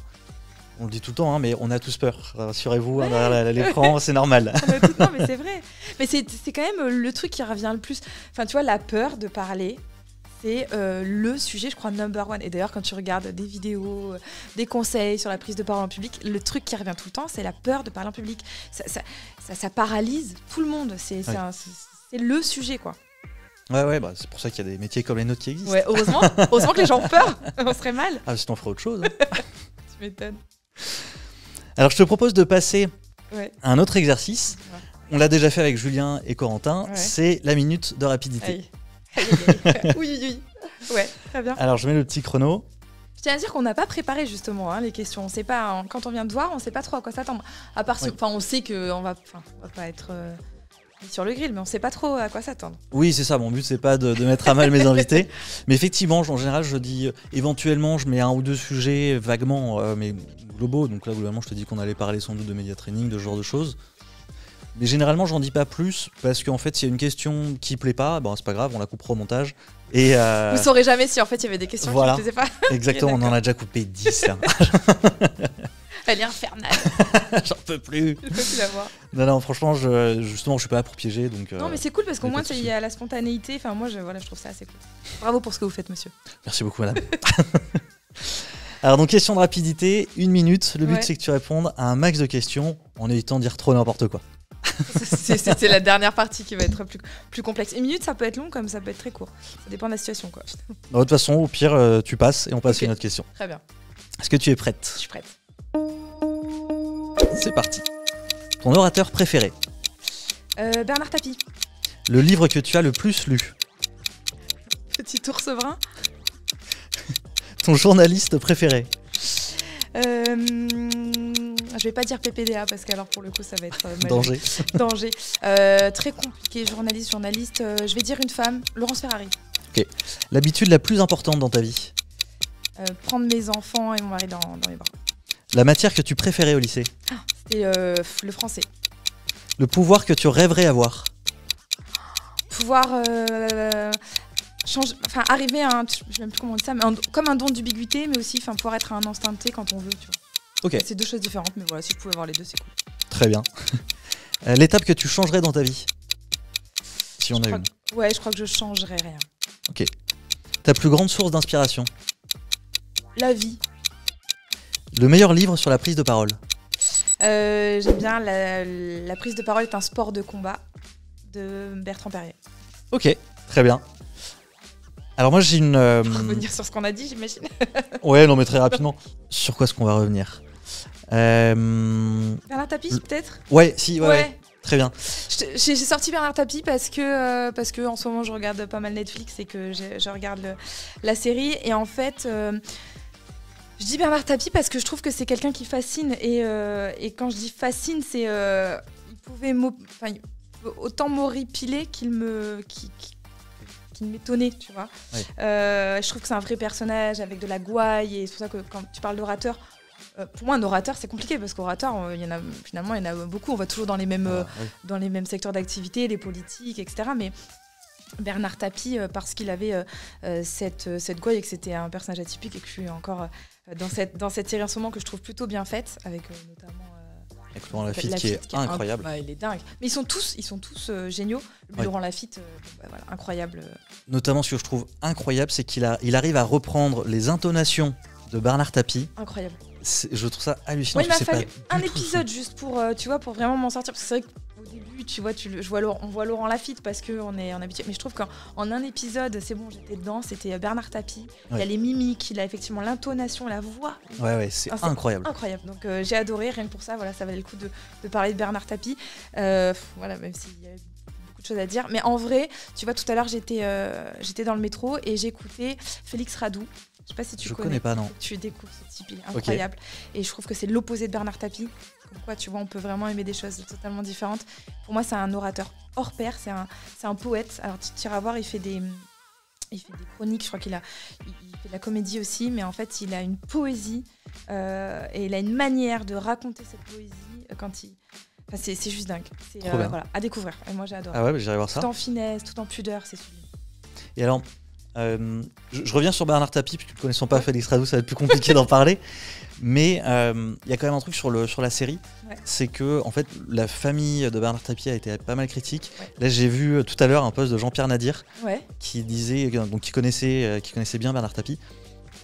on le dit tout le temps, hein, mais on a tous peur. Rassurez-vous, derrière l'écran, c'est normal. Non, mais c'est vrai. Mais c'est quand même le truc qui revient le plus. Enfin, tu vois, la peur de parler. C'est le sujet, je crois, number one. Et d'ailleurs, quand tu regardes des vidéos, des conseils sur la prise de parole en public, le truc qui revient tout le temps, c'est la peur de parler en public. Ça paralyse tout le monde. C'est le sujet, quoi. Ouais, c'est pour ça qu'il y a des métiers comme les nôtres qui existent. Ouais, heureusement que les gens ont peur. On serait mal. Ah, sinon on ferait autre chose. Hein. Tu m'étonnes. Alors, je te propose de passer à un autre exercice. Ouais. On l'a déjà fait avec Julien et Corentin. Ouais. C'est la minute de rapidité. Aïe. Oui. Ouais, très bien. Alors, je mets le petit chrono. Je tiens à dire qu'on n'a pas préparé justement les questions. On sait pas, quand on vient de voir, on ne sait pas trop à quoi s'attendre. À part, on sait qu'on va pas être sur le grill, mais on ne sait pas trop à quoi s'attendre. Oui, c'est ça. Mon but, c'est pas de mettre à mal mes invités. Mais effectivement, en général, je dis éventuellement, je mets un ou deux sujets vaguement, mais globaux. Donc là, globalement, je te dis qu'on allait parler sans doute de média training, de ce genre de choses. Mais généralement, j'en dis pas plus parce qu'en fait, s'il y a une question qui plaît pas, c'est pas grave, on la coupera au montage. Et vous saurez jamais si en fait il y avait des questions qui ne plaisaient pas. Exactement, on en a déjà coupé 10. Hein. Elle est infernale. J'en peux plus. Je peux plus la voir. Non, franchement, justement, je suis pas là pour piéger. Donc, non, mais c'est cool parce qu'au moins, il y a la spontanéité. Enfin, moi, je trouve ça assez cool. Bravo pour ce que vous faites, monsieur. Merci beaucoup, madame. Alors, donc, question de rapidité, 1 minute. Le but, c'est que tu répondes à un max de questions en évitant de dire trop n'importe quoi. C'est la dernière partie qui va être plus complexe. 1 minute, ça peut être long comme ça peut être très court. Ça dépend de la situation, quoi. De toute façon, au pire, tu passes et on passe à une autre question. Très bien. Est-ce que tu es prête ? Je suis prête. C'est parti. Ton orateur préféré ? Bernard Tapie. Le livre que tu as le plus lu ? Petit ours brun. Ton journaliste préféré ? Je vais pas dire PPDA parce que alors pour le coup ça va être danger. Très compliqué. Journaliste. Je vais dire une femme, Laurence Ferrari. Ok. L'habitude la plus importante dans ta vie ? Prendre mes enfants et mon mari dans mes bras. La matière que tu préférais au lycée ? C'était le français. Le pouvoir que tu rêverais avoir ? Pouvoir arriver à un, je sais même plus comment on dit ça, mais comme un don d'ubiquité, mais aussi pouvoir être à un instant T quand on veut, tu vois. Ok. C'est deux choses différentes, mais voilà, si je pouvais avoir les deux, c'est cool. Très bien. L'étape que tu changerais dans ta vie, si on a une. Ouais, je crois que je changerais rien. Ok. Ta plus grande source d'inspiration? La vie. Le meilleur livre sur la prise de parole? J'aime bien La prise de parole est un sport de combat de Bertrand Perrier. Ok, très bien. Alors moi j'ai une... Pour revenir sur ce qu'on a dit, j'imagine. Ouais, non mais très rapidement. Sur quoi est-ce qu'on va revenir? Bernard Tapie, peut-être? Ouais, si, ouais. Très bien. J'ai sorti Bernard Tapie parce que en ce moment je regarde pas mal Netflix et que je regarde la série. Et en fait, je dis Bernard Tapie parce que je trouve que c'est quelqu'un qui fascine. Et quand je dis fascine, c'est il pouvait autant m'horripiler qu'il m'étonnait, tu vois. Ouais. Je trouve que c'est un vrai personnage avec de la gouaille. Et c'est pour ça que quand tu parles d'orateur, pour moi, un orateur, c'est compliqué parce qu'orateur, il y en a beaucoup. On va toujours dans les mêmes secteurs d'activité, les politiques, etc. Mais Bernard Tapie, parce qu'il avait cette gouaille et que c'était un personnage atypique et que je suis encore dans cette série en ce moment que je trouve plutôt bien faite, avec notamment avec Laurent Lafitte qui est incroyable. Il est dingue. Mais ils sont tous géniaux. Laurent Lafitte, incroyable. Notamment, ce que je trouve incroyable, c'est qu'il arrive à reprendre les intonations de Bernard Tapie. Incroyable. Je trouve ça hallucinant. Moi, il m'a fallu un épisode juste pour vraiment m'en sortir. Parce que c'est vrai qu'au début, tu vois, on voit Laurent Lafitte parce qu'on est habitué. Mais je trouve qu'en un épisode, c'est bon, j'étais dedans. C'était Bernard Tapie. Il y a les mimiques, il a effectivement l'intonation, la voix. Ouais, c'est incroyable. Incroyable. Donc j'ai adoré. Rien que pour ça, ça valait le coup de parler de Bernard Tapie. Même s'il y a beaucoup de choses à dire. Mais en vrai, tu vois, tout à l'heure, j'étais dans le métro et j'écoutais Félix Radou. Je sais pas si tu connais pas, non. Tu découvres ce type, il est incroyable. Okay. Et je trouve que c'est l'opposé de Bernard Tapie. Comme quoi, tu vois, on peut vraiment aimer des choses totalement différentes. Pour moi, c'est un orateur hors pair, c'est un poète. Alors, tu iras voir, il fait des chroniques, je crois il fait de la comédie aussi, mais en fait, il a une poésie et il a une manière de raconter cette poésie c'est juste dingue. C'est à découvrir. Et moi, j'ai adoré. Ah ouais, j'irai voir ça. Tout en finesse, tout en pudeur, c'est sublime. Et alors, je reviens sur Bernard Tapie, puisque ne connaissons pas Félix Radou, ça va être plus compliqué d'en parler. Mais il y a quand même un truc sur la série, c'est que en fait, la famille de Bernard Tapie a été pas mal critique. Ouais. Là, j'ai vu tout à l'heure un post de Jean-Pierre Nadir qui disait, donc qui connaissait bien Bernard Tapie,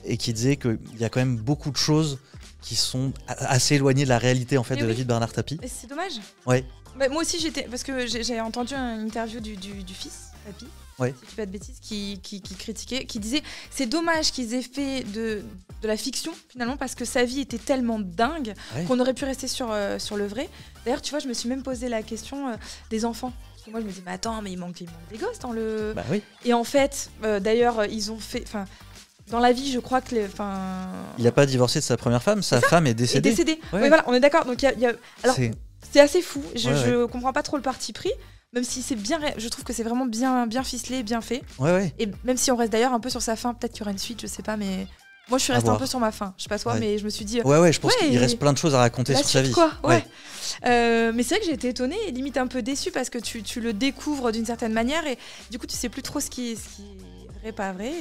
et qui disait qu'il y a quand même beaucoup de choses qui sont assez éloignées de la réalité en fait de la vie de Bernard Tapie. Mais c'est dommage. Ouais. Bah, moi aussi parce que j'ai entendu une interview du fils Tapie. Ouais. Si je dis pas de bêtises, qui critiquait, qui disait c'est dommage qu'ils aient fait de la fiction finalement parce que sa vie était tellement dingue qu'on aurait pu rester sur le vrai. D'ailleurs, tu vois, je me suis même posé la question des enfants. Parce que moi, je me dis, mais attends, mais il manque des gosses dans le. Bah oui. Et en fait, d'ailleurs, ils ont fait. Dans la vie, je crois que il n'a pas divorcé de sa première femme, sa femme est décédée. Ouais. Oui, voilà, on est d'accord. Donc alors, c'est assez fou. Je comprends pas trop le parti pris. Même si c'est bien, je trouve que c'est vraiment bien ficelé, bien fait. Ouais. Et même si on reste d'ailleurs un peu sur sa fin, peut-être qu'il y aura une suite, je sais pas, mais moi je suis restée un peu sur ma fin. Je sais pas toi, mais je me suis dit. Ouais, je pense qu'il reste plein de choses à raconter sur sa vie. Ouais. Mais c'est vrai que j'ai été étonnée et limite un peu déçue parce que tu le découvres d'une certaine manière et du coup tu sais plus trop ce qui est vrai, pas vrai.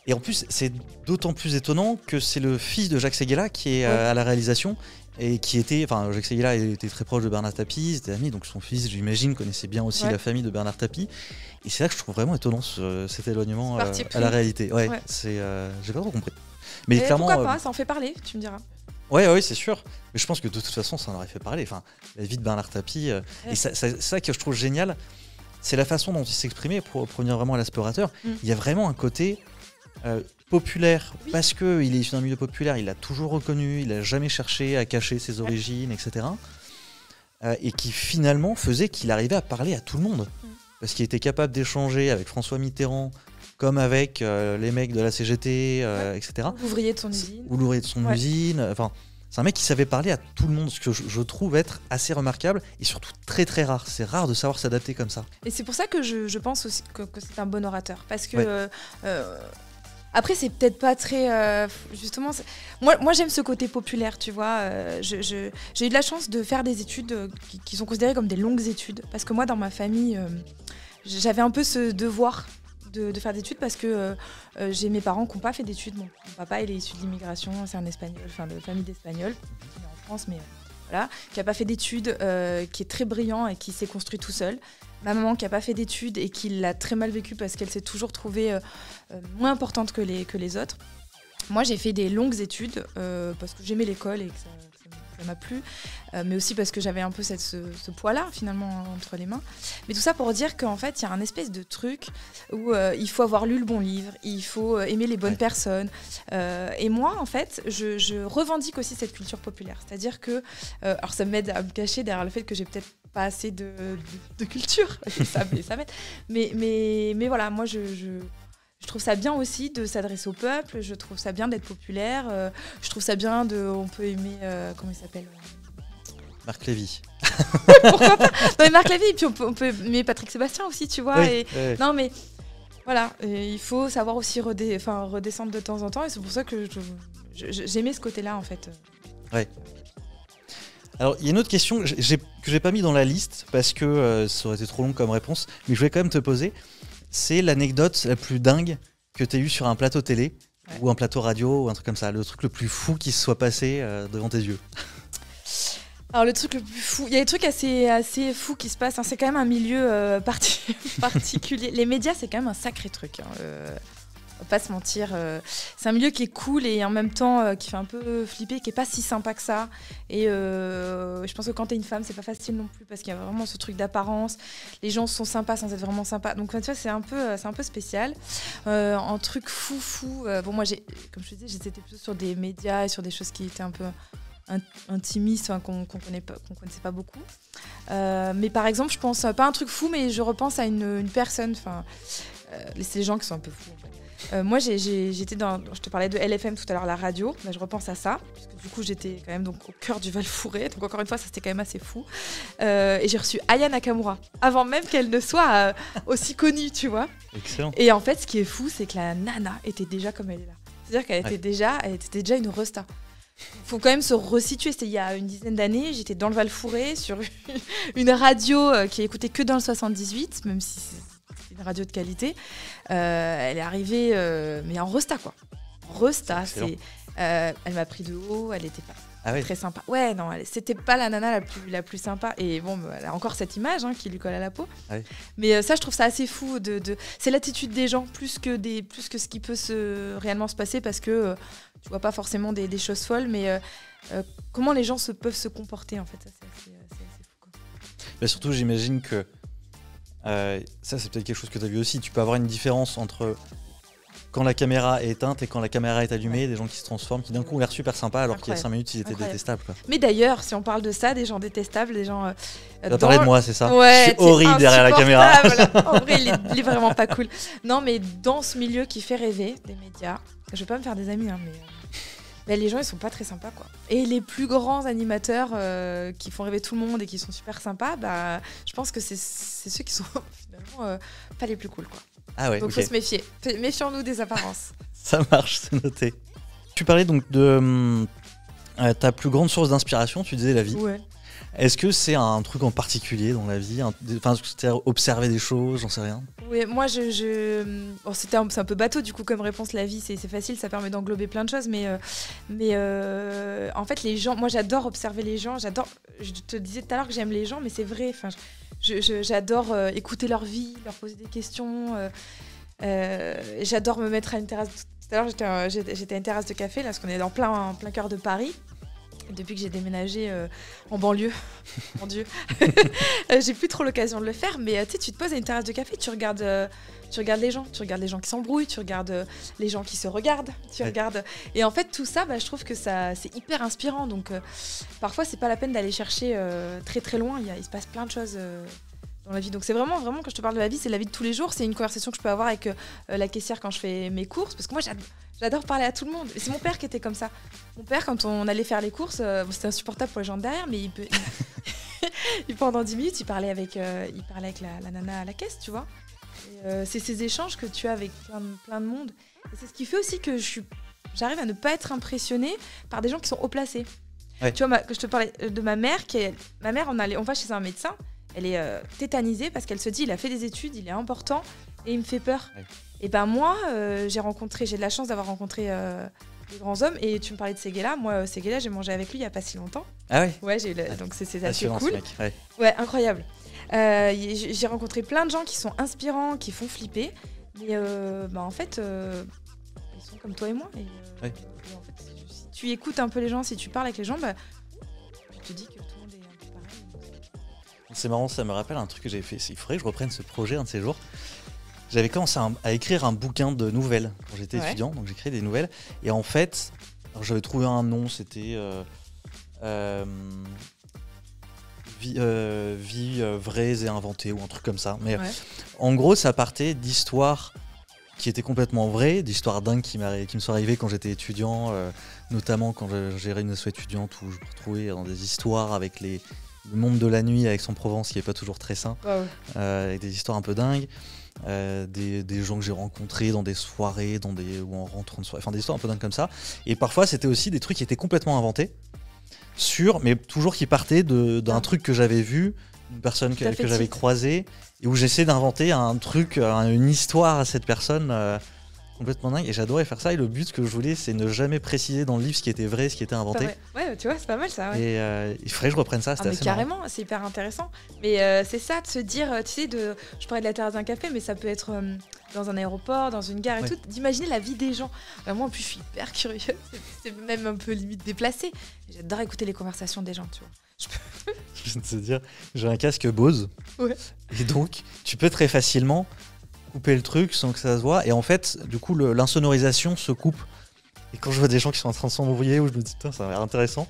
Et en plus, c'est d'autant plus étonnant que c'est le fils de Jacques Séguéla qui est à la réalisation. Et Jacques Séguéla était très proche de Bernard Tapie, ils étaient amis, donc son fils, j'imagine, connaissait bien aussi la famille de Bernard Tapie. Et c'est là que je trouve vraiment étonnant cet éloignement à la réalité. Ouais. J'ai pas trop compris. Mais clairement, pourquoi pas, ça en fait parler, tu me diras. Ouais, c'est sûr. Mais je pense que de toute façon, ça en aurait fait parler. Enfin, la vie de Bernard Tapie. Et c'est ça que je trouve génial, c'est la façon dont il s'exprimait pour revenir vraiment à l'aspect orateur. Il y a vraiment un côté populaire, parce qu'il est issu d'un milieu populaire, il l'a toujours reconnu, il n'a jamais cherché à cacher ses origines, etc. Et qui finalement faisait qu'il arrivait à parler à tout le monde. Parce qu'il était capable d'échanger avec François Mitterrand, comme avec les mecs de la CGT, etc. L'ouvrier de son usine. Ou l'ouvrier de son usine. Enfin, c'est un mec qui savait parler à tout le monde, ce que je trouve être assez remarquable et surtout très très rare. C'est rare de savoir s'adapter comme ça. Et c'est pour ça que je pense aussi que c'est un bon orateur. Parce que... Après, c'est peut-être pas très... justement, moi, j'aime ce côté populaire, tu vois. J'ai eu de la chance de faire des études qui sont considérées comme des longues études. Parce que moi, dans ma famille, j'avais un peu ce devoir de faire d'études parce que j'ai mes parents qui n'ont pas fait d'études. Mon papa, il est issu de l'immigration, c'est un espagnol, de famille d'Espagnols, qui est en France, mais voilà, qui n'a pas fait d'études, qui est très brillant et qui s'est construit tout seul. Ma maman qui n'a pas fait d'études et qui l'a très mal vécu parce qu'elle s'est toujours trouvée moins importante que les autres. Moi, j'ai fait des longues études parce que j'aimais l'école et que ça m'a plu, mais aussi parce que j'avais un peu ce poids-là, finalement, entre les mains. Mais tout ça pour dire qu'en fait, il y a un espèce de truc où il faut avoir lu le bon livre, il faut aimer les bonnes personnes. Et moi, en fait, je revendique aussi cette culture populaire. C'est-à-dire que, alors ça m'aide à me cacher derrière le fait que j'ai peut-être pas assez de culture, ça m'aide. Mais voilà, moi, je trouve ça bien aussi de s'adresser au peuple, je trouve ça bien d'être populaire, je trouve ça bien on peut aimer, comment il s'appelle Marc Lévy. Pourquoi pas. Non mais Marc Lévy, et puis on peut aimer Patrick Sébastien aussi, tu vois. Oui. Non mais voilà, il faut savoir aussi redescendre de temps en temps, et c'est pour ça que j'aimais ce côté-là en fait. Ouais. Alors, il y a une autre question que j'ai pas mis dans la liste parce que ça aurait été trop long comme réponse, mais je voulais quand même te poser. C'est l'anecdote la plus dingue que tu as eue sur un plateau télé ou un plateau radio ou un truc comme ça. Le truc le plus fou qui se soit passé devant tes yeux. Alors le truc le plus fou, il y a des trucs assez fous qui se passent. Hein. C'est quand même un milieu particulier. Les médias, c'est quand même un sacré truc. Hein. On va pas se mentir. C'est un milieu qui est cool et en même temps qui fait un peu flipper, qui est pas si sympa que ça. Et je pense que quand t'es une femme, c'est pas facile non plus parce qu'il y a vraiment ce truc d'apparence. Les gens sont sympas sans être vraiment sympas. Donc tu vois, c'est un peu spécial. Un truc fou. Bon, moi, comme je te disais, j'étais plutôt sur des médias et sur des choses qui étaient un peu intimistes, qu'on connaissait pas beaucoup. Mais par exemple, je pense pas un truc fou, mais je repense à une personne. C'est les gens qui sont un peu fous. En fait. Moi, j'étais je te parlais de LFM tout à l'heure, la radio. Bah, je repense à ça, parce que du coup, j'étais quand même donc au cœur du Val-Fouré. Donc encore une fois, ça c'était quand même assez fou. Et j'ai reçu Aya Nakamura avant même qu'elle ne soit aussi connue, tu vois. Excellent. Et en fait, ce qui est fou, c'est que la nana était déjà comme elle est là. C'est-à-dire qu'elle était déjà une resta. Faut quand même se resituer. C'était il y a une dizaine d'années. J'étais dans le Val-Fouré sur une radio qui écoutait que dans le 78, même si c'est une radio de qualité. Elle est arrivée, mais en resta quoi. En resta, elle m'a pris de haut. Elle était pas très sympa. Ouais, non, c'était pas la nana la plus sympa. Et bon, elle a encore cette image qui lui colle à la peau. Ouais. Mais ça, je trouve ça assez fou. C'est l'attitude des gens plus que ce qui peut réellement se passer, parce que tu vois pas forcément des choses folles, mais comment les gens peuvent se comporter en fait. Ça, c'est assez fou, quoi. Bah, surtout, j'imagine que ça, c'est peut-être quelque chose que tu as vu aussi. Tu peux avoir une différence entre quand la caméra est éteinte et quand la caméra est allumée, des gens qui se transforment, qui d'un coup ont l'air super sympas alors qu'il y a 5 minutes ils étaient détestables. Quoi. Mais d'ailleurs, si on parle de ça, des gens détestables, des gens... tu vas parler de moi, c'est ça? Ouais, je suis horrible derrière la caméra. En vrai, il est vraiment pas cool. Non, mais dans ce milieu qui fait rêver, des médias, je vais pas me faire des amis, mais les gens, ils sont pas très sympas, quoi. Et les plus grands animateurs qui font rêver tout le monde et qui sont super sympas, je pense que c'est ceux qui sont finalement pas les plus cool, quoi. Ah ouais, donc faut se méfier. Méfions-nous des apparences. Ça marche, c'est noté. Tu parlais donc de ta plus grande source d'inspiration, tu disais la vie. Ouais. Est-ce que c'est un truc en particulier dans la vie, c'est-à-dire observer des choses, j'en sais rien? Oui, moi bon, c'est un peu bateau du coup comme réponse. La vie, c'est facile, ça permet d'englober plein de choses, mais en fait les gens, moi j'adore observer les gens, je te disais tout à l'heure que j'aime les gens, mais c'est vrai, j'adore écouter leur vie, leur poser des questions, j'adore me mettre à une terrasse. Tout à l'heure j'étais à une terrasse de café, là, parce qu'on est en plein cœur de Paris. Depuis que j'ai déménagé en banlieue, mon Dieu, j'ai plus trop l'occasion de le faire, mais tu te poses à une terrasse de café, tu regardes les gens, qui s'embrouillent, tu regardes les gens qui se regardent, regardes, et en fait tout ça, je trouve que c'est hyper inspirant. Donc parfois c'est pas la peine d'aller chercher très très loin, il se passe plein de choses dans la vie. Donc c'est vraiment quand je te parle de la vie, c'est la vie de tous les jours, c'est une conversation que je peux avoir avec la caissière quand je fais mes courses, parce que moi j'adore parler à tout le monde. Et c'est mon père qui était comme ça. Mon père, quand on allait faire les courses, c'était insupportable pour les gens de derrière, mais pendant 10 minutes, il parlait avec la nana à la caisse, tu vois. Et, c'est ces échanges que tu as avec plein de monde. Et c'est ce qui fait aussi que j'arrive à ne pas être impressionnée par des gens qui sont haut placés. Ouais. Tu vois, je te parlais de ma mère. On va chez un médecin, elle est tétanisée parce qu'elle se dit, il a fait des études, il est important. et il me fait peur. Ouais. Et ben moi, j'ai de la chance d'avoir rencontré des grands hommes. Et tu me parlais de Séguéla. Moi, Séguéla, j'ai mangé avec lui il n'y a pas si longtemps. Ah ouais. Ouais, donc c'est assez Passionnant, cool. ce mec. Ouais. Ouais, incroyable. J'ai rencontré plein de gens qui sont inspirants, qui font flipper. Mais en fait, ils sont comme toi et moi. Et en fait, si tu écoutes un peu les gens, si tu parles avec les gens, tu te dis que tout le monde est un peu pareil. C'est marrant, ça me rappelle un truc que j'avais fait. Il faudrait que je reprenne ce projet un de ces jours. J'avais commencé à écrire un bouquin de nouvelles quand j'étais étudiant, donc j'écrivais des nouvelles. Et en fait, j'avais trouvé un nom, c'était Vie vraies et inventées ou un truc comme ça. Mais en gros, ça partait d'histoires qui étaient complètement vraies, d'histoires dingues qui me sont arrivées quand j'étais étudiant, notamment quand je gérais une asso étudiante où je me retrouvais dans des histoires avec le monde de la nuit à Aix-en-Provence qui n'est pas toujours très sain, avec des histoires un peu dingues. Des gens que j'ai rencontrés dans des soirées, ou en rentrant de soirée, enfin des histoires un peu dingues comme ça. Et parfois c'était aussi des trucs qui étaient complètement inventés, mais toujours qui partaient d'un truc que j'avais vu, une personne que j'avais croisée, et où j'essayais d'inventer un truc, une histoire à cette personne complètement dingue. Et j'adorais faire ça. Et le but que je voulais, c'est ne jamais préciser dans le livre ce qui était vrai, ce qui était inventé. Ouais, tu vois, c'est pas mal ça. Ouais. Et il faudrait que je reprenne ça. C'était assez carrément, marrant. C'est hyper intéressant. Mais c'est ça, de se dire, tu sais, je parlais de la terrasse d'un café, mais ça peut être dans un aéroport, dans une gare et tout, d'imaginer la vie des gens. Moi, en plus, je suis hyper curieuse. C'est même un peu limite déplacé. J'adore écouter les conversations des gens, tu vois. Je viens de te dire, j'ai un casque Bose. Ouais. Et donc, tu peux très facilement couper le truc sans que ça se voit. Et en fait, du coup, l'insonorisation se coupe. Et quand je vois des gens qui sont en train de s'embrouiller, où je me dis, putain, ça a l'air intéressant,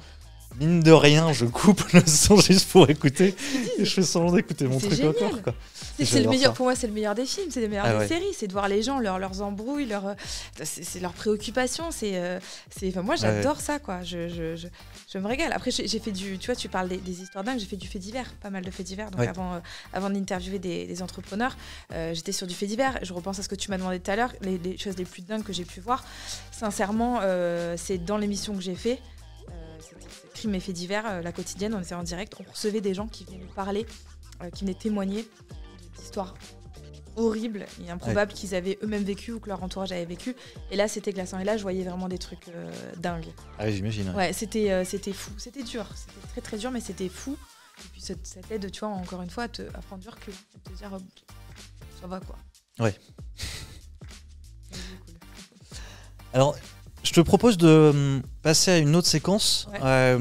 mine de rien, je coupe le son juste pour écouter. Et je fais semblant d'écouter mon truc génial. encore, quoi. C'est le meilleur, pour moi, c'est le meilleur des films, c'est le meilleur des séries, c'est de voir les gens, leurs embrouilles, c'est leurs préoccupations. Moi, j'adore ça, quoi. Je me régale. Après, j'ai fait tu vois, tu parles des histoires dingues, j'ai fait du fait divers, pas mal de faits divers. Donc avant d'interviewer des entrepreneurs, j'étais sur du fait divers. Je repense à ce que tu m'as demandé tout à l'heure, les choses les plus dingues que j'ai pu voir. Sincèrement, c'est dans l'émission que j'ai fait. C'était Crime et faits divers, la quotidienne, on était en direct, on recevait des gens qui venaient nous parler, qui venaient témoigner d'histoires horribles et improbables qu'ils avaient eux-mêmes vécu ou que leur entourage avait vécu. Et là, c'était glaçant. Et là, je voyais vraiment des trucs dingues. Ah oui, j'imagine. Ouais, c'était fou. C'était dur. C'était très, très dur, mais c'était fou. Et puis, ça t'aide, tu vois, encore une fois, à prendre du recul. À te dire, ça va, quoi. Ouais. Alors, je te propose de passer à une autre séquence. Ouais.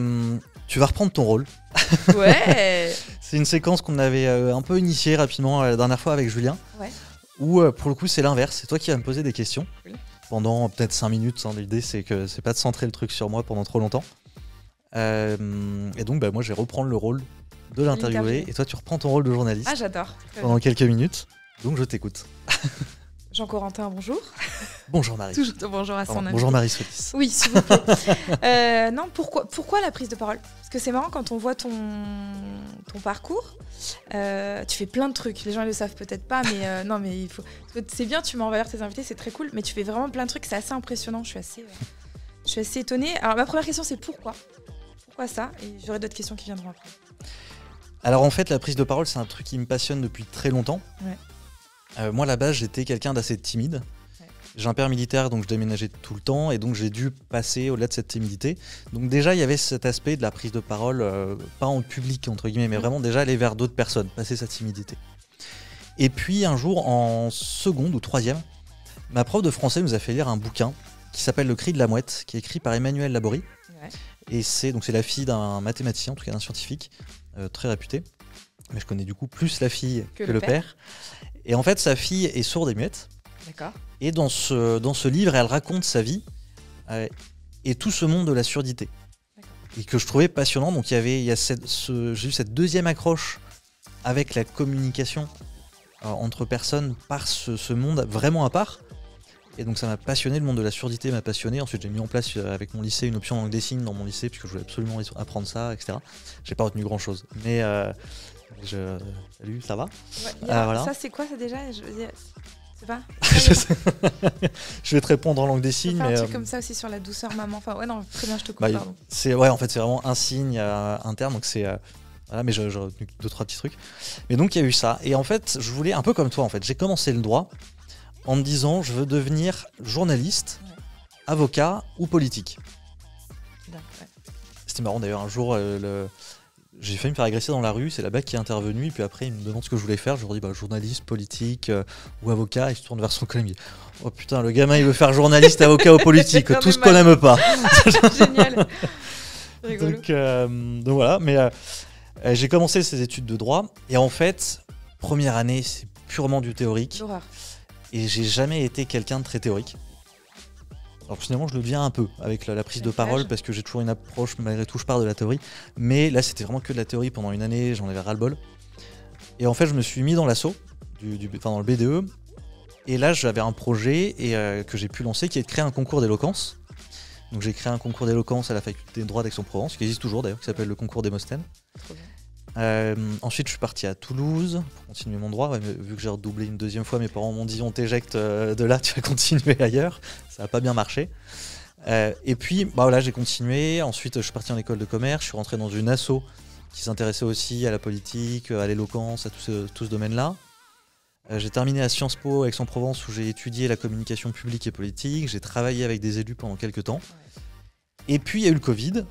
Tu vas reprendre ton rôle. Ouais. C'est une séquence qu'on avait un peu initiée rapidement la dernière fois avec Julien. Ouais. Où pour le coup c'est l'inverse. C'est toi qui vas me poser des questions pendant peut-être 5 minutes. Hein. L'idée c'est pas de centrer le truc sur moi pendant trop longtemps. Et donc moi je vais reprendre le rôle de l'interviewé. Et toi tu reprends ton rôle de journaliste. Ah, j'adore. Pendant quelques minutes. Donc je t'écoute. Jean-Corentin, bonjour. Bonjour Marie. Toujours bonjour à son ami. Bonjour Marie Solis. Oui, s'il vous plaît. Non, pourquoi la prise de parole ? Parce que c'est marrant quand on voit ton parcours, tu fais plein de trucs. Les gens ne le savent peut-être pas, mais non, mais il faut. C'est bien, tu mets en valeur tes invités, c'est très cool, mais tu fais vraiment plein de trucs, c'est assez impressionnant. Je suis assez étonnée. Alors ma première question, c'est pourquoi ? Pourquoi ça ? Et j'aurai d'autres questions qui viendront après. Alors en fait, la prise de parole, c'est un truc qui me passionne depuis très longtemps. Ouais. Moi, à la base, j'étais quelqu'un d'assez timide. Ouais. J'ai un père militaire, donc je déménageais tout le temps, et donc j'ai dû passer au-delà de cette timidité. Donc déjà, il y avait cet aspect de la prise de parole, pas en public, entre guillemets, mais vraiment déjà aller vers d'autres personnes, passer sa timidité. Et puis un jour, en seconde ou troisième, ma prof de français nous a fait lire un bouquin qui s'appelle Le Cri de la Mouette, qui est écrit par Emmanuel Laborie. Ouais. Et c'est la fille d'un mathématicien, en tout cas d'un scientifique, très réputé. Mais je connais du coup plus la fille que le père. Et en fait, sa fille est sourde et muette. D'accord. Et dans ce livre, elle raconte sa vie et tout ce monde de la surdité. D'accord. Et que je trouvais passionnant. Donc j'ai eu cette deuxième accroche avec la communication entre personnes par ce monde vraiment à part. Et donc ça m'a passionné, le monde de la surdité m'a passionné. Ensuite j'ai mis en place avec mon lycée une option langue des signes dans mon lycée puisque je voulais absolument apprendre ça, etc. J'ai pas retenu grand chose. Mais salut, ça va? Ouais, voilà. Ça c'est quoi ça déjà? C'est pas. Je vais te répondre en langue des signes. Un truc comme ça aussi sur la douceur maman. Enfin ouais non, très bien, je te coupe. En fait c'est vraiment un signe interne. Donc c'est Voilà, mais j'ai retenu 2-3 petits trucs. Mais donc il y a eu ça. Et en fait, je voulais, un peu comme toi en fait, j'ai commencé le droit en me disant je veux devenir journaliste, avocat ou politique. Ouais. C'était marrant d'ailleurs, un jour, j'ai failli me faire agresser dans la rue, c'est la BAC qui est intervenue, et puis après il me demande ce que je voulais faire, je leur dis journaliste, politique ou avocat, il se tourne vers son collègue, il me dit oh putain, le gamin il veut faire journaliste, avocat ou politique, tout ce qu'on n'aime pas. Génial. Rigolo. Donc voilà, mais j'ai commencé ces études de droit, et en fait, première année, c'est purement du théorique, L'horreur. et j'ai jamais été quelqu'un de très théorique. Alors finalement je le deviens un peu avec la prise de parole parce que j'ai toujours une approche malgré tout je pars de la théorie, mais là c'était vraiment que de la théorie pendant une année, j'en avais ras-le-bol. Et en fait je me suis mis dans l'assaut, dans le BDE, et là j'avais un projet que j'ai pu lancer qui est de créer un concours d'éloquence. Donc j'ai créé un concours d'éloquence à la faculté de droit d'Aix-en-Provence, qui existe toujours d'ailleurs, qui s'appelle le concours Démosthène. Trop bien. Ensuite je suis parti à Toulouse pour continuer mon droit, mais vu que j'ai redoublé une deuxième fois, mes parents m'ont dit on t'éjecte de là, tu vas continuer ailleurs, ça n'a pas bien marché. Et puis voilà, j'ai continué, ensuite je suis parti en école de commerce, je suis rentré dans une asso qui s'intéressait aussi à la politique, à l'éloquence, à tout ce domaine-là. J'ai terminé à Sciences Po Aix-en-Provence où j'ai étudié la communication publique et politique, j'ai travaillé avec des élus pendant quelques temps. Et puis il y a eu le Covid,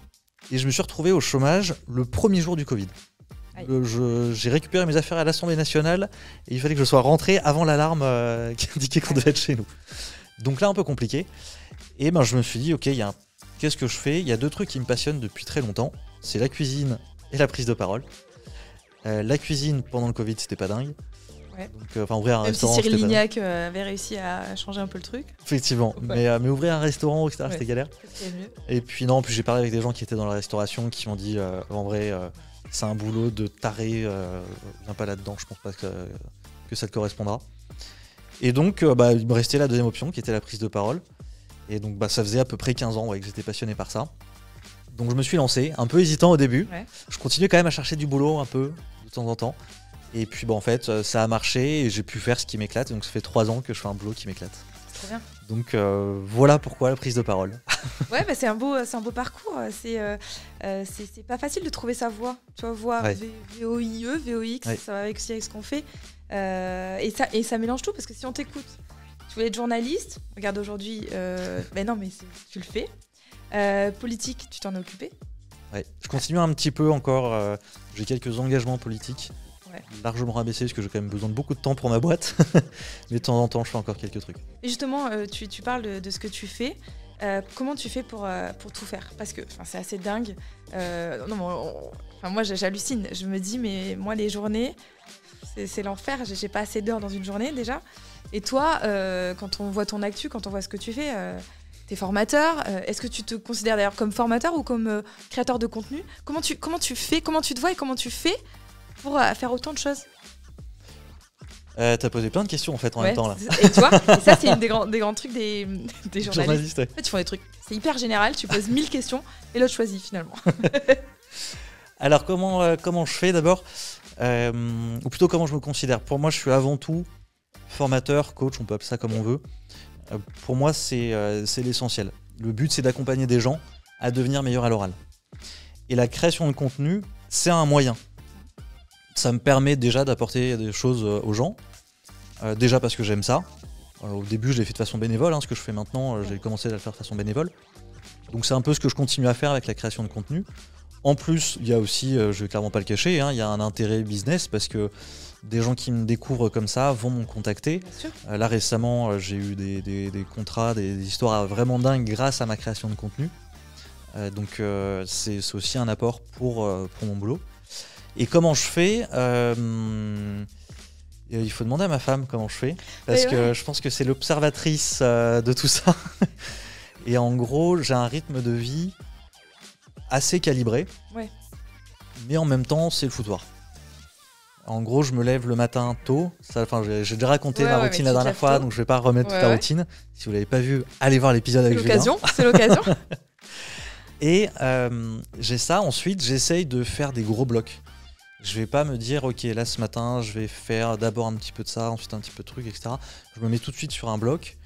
et je me suis retrouvé au chômage le premier jour du Covid. J'ai récupéré mes affaires à l'Assemblée nationale et il fallait que je sois rentré avant l'alarme qui indiquait qu'on devait être chez nous. Donc là, un peu compliqué. Et je me suis dit, ok, qu'est-ce que je fais ? Il y a 2 trucs qui me passionnent depuis très longtemps. C'est la cuisine et la prise de parole. La cuisine, pendant le Covid, c'était pas dingue. Ouais. Donc, ouvrir un Même restaurant, si Cyril Lignac avait réussi à changer un peu le truc. Effectivement, ouais. mais ouvrir un restaurant, etc., c'était galère. C'était mieux. Et puis non, j'ai parlé avec des gens qui étaient dans la restauration qui m'ont dit, en vrai... c'est un boulot de taré, viens pas là-dedans, je pense pas que ça te correspondra. Et donc, il me restait la deuxième option qui était la prise de parole. Et donc, ça faisait à peu près 15 ans que j'étais passionné par ça. Donc, je me suis lancé, un peu hésitant au début. Ouais. Je continuais quand même à chercher du boulot un peu, de temps en temps. Et puis, en fait, ça a marché et j'ai pu faire ce qui m'éclate. Donc, ça fait 3 ans que je fais un boulot qui m'éclate. Très bien. Donc voilà pourquoi la prise de parole. Ouais, c'est un beau parcours. C'est pas facile de trouver sa voie. Tu vois, voix VOIE, VOX, ça va aussi avec ce qu'on fait. Et ça mélange tout parce que si on t'écoute, tu voulais être journaliste, regarde aujourd'hui, non, mais tu le fais. Politique, tu t'en es occupé. Ouais, je continue un petit peu encore. J'ai quelques engagements politiques. Largement rabaissé parce que j'ai quand même besoin de beaucoup de temps pour ma boîte. Mais de temps en temps je fais encore quelques trucs. Et justement tu parles de ce que tu fais. Comment tu fais pour tout faire ? Parce que c'est assez dingue. Moi j'hallucine. Je me dis mais moi les journées c'est l'enfer. J'ai pas assez d'heures dans une journée déjà. Et toi quand on voit ton actu, quand on voit ce que tu fais, t'es formateur. Est-ce que tu te considères d'ailleurs comme formateur ou comme créateur de contenu ? Comment tu fais ? Comment tu te vois et comment tu fais pour faire autant de choses? T'as posé plein de questions en fait en même temps là. Et tu vois, ça c'est une des grands trucs des journalistes. Ouais. En fait, ils font des trucs, c'est hyper général, tu poses 1000 questions et l'autre choisit finalement. Alors comment je fais d'abord ou plutôt comment je me considère. Pour moi je suis avant tout formateur, coach, on peut appeler ça comme on veut. Pour moi c'est l'essentiel. Le but c'est d'accompagner des gens à devenir meilleurs à l'oral. Et la création de contenu c'est un moyen. Ça me permet déjà d'apporter des choses aux gens. Déjà parce que j'aime ça. Au début, je l'ai fait de façon bénévole. Ce que je fais maintenant, j'ai commencé à le faire de façon bénévole. Donc c'est un peu ce que je continue à faire avec la création de contenu. En plus, il y a aussi, je vais clairement pas le cacher, il y a un intérêt business parce que des gens qui me découvrent comme ça vont me contacter. Là récemment, j'ai eu des contrats, des histoires vraiment dingues grâce à ma création de contenu. Donc c'est aussi un apport pour mon boulot. Et comment je fais il faut demander à ma femme comment je fais, parce que je pense que c'est l'observatrice de tout ça. Et en gros, j'ai un rythme de vie assez calibré, mais en même temps, c'est le foutoir. En gros, je me lève le matin tôt. J'ai déjà raconté ma routine la dernière fois, donc je ne vais pas remettre toute la routine. Si vous ne l'avez pas vu, allez voir l'épisode avec Julien. C'est l'occasion. Et j'ai ça. Ensuite, j'essaye de faire des gros blocs. Je vais pas me dire, ok, là ce matin, je vais faire d'abord un petit peu de ça, ensuite un petit peu de truc, etc. Je me mets tout de suite sur un bloc.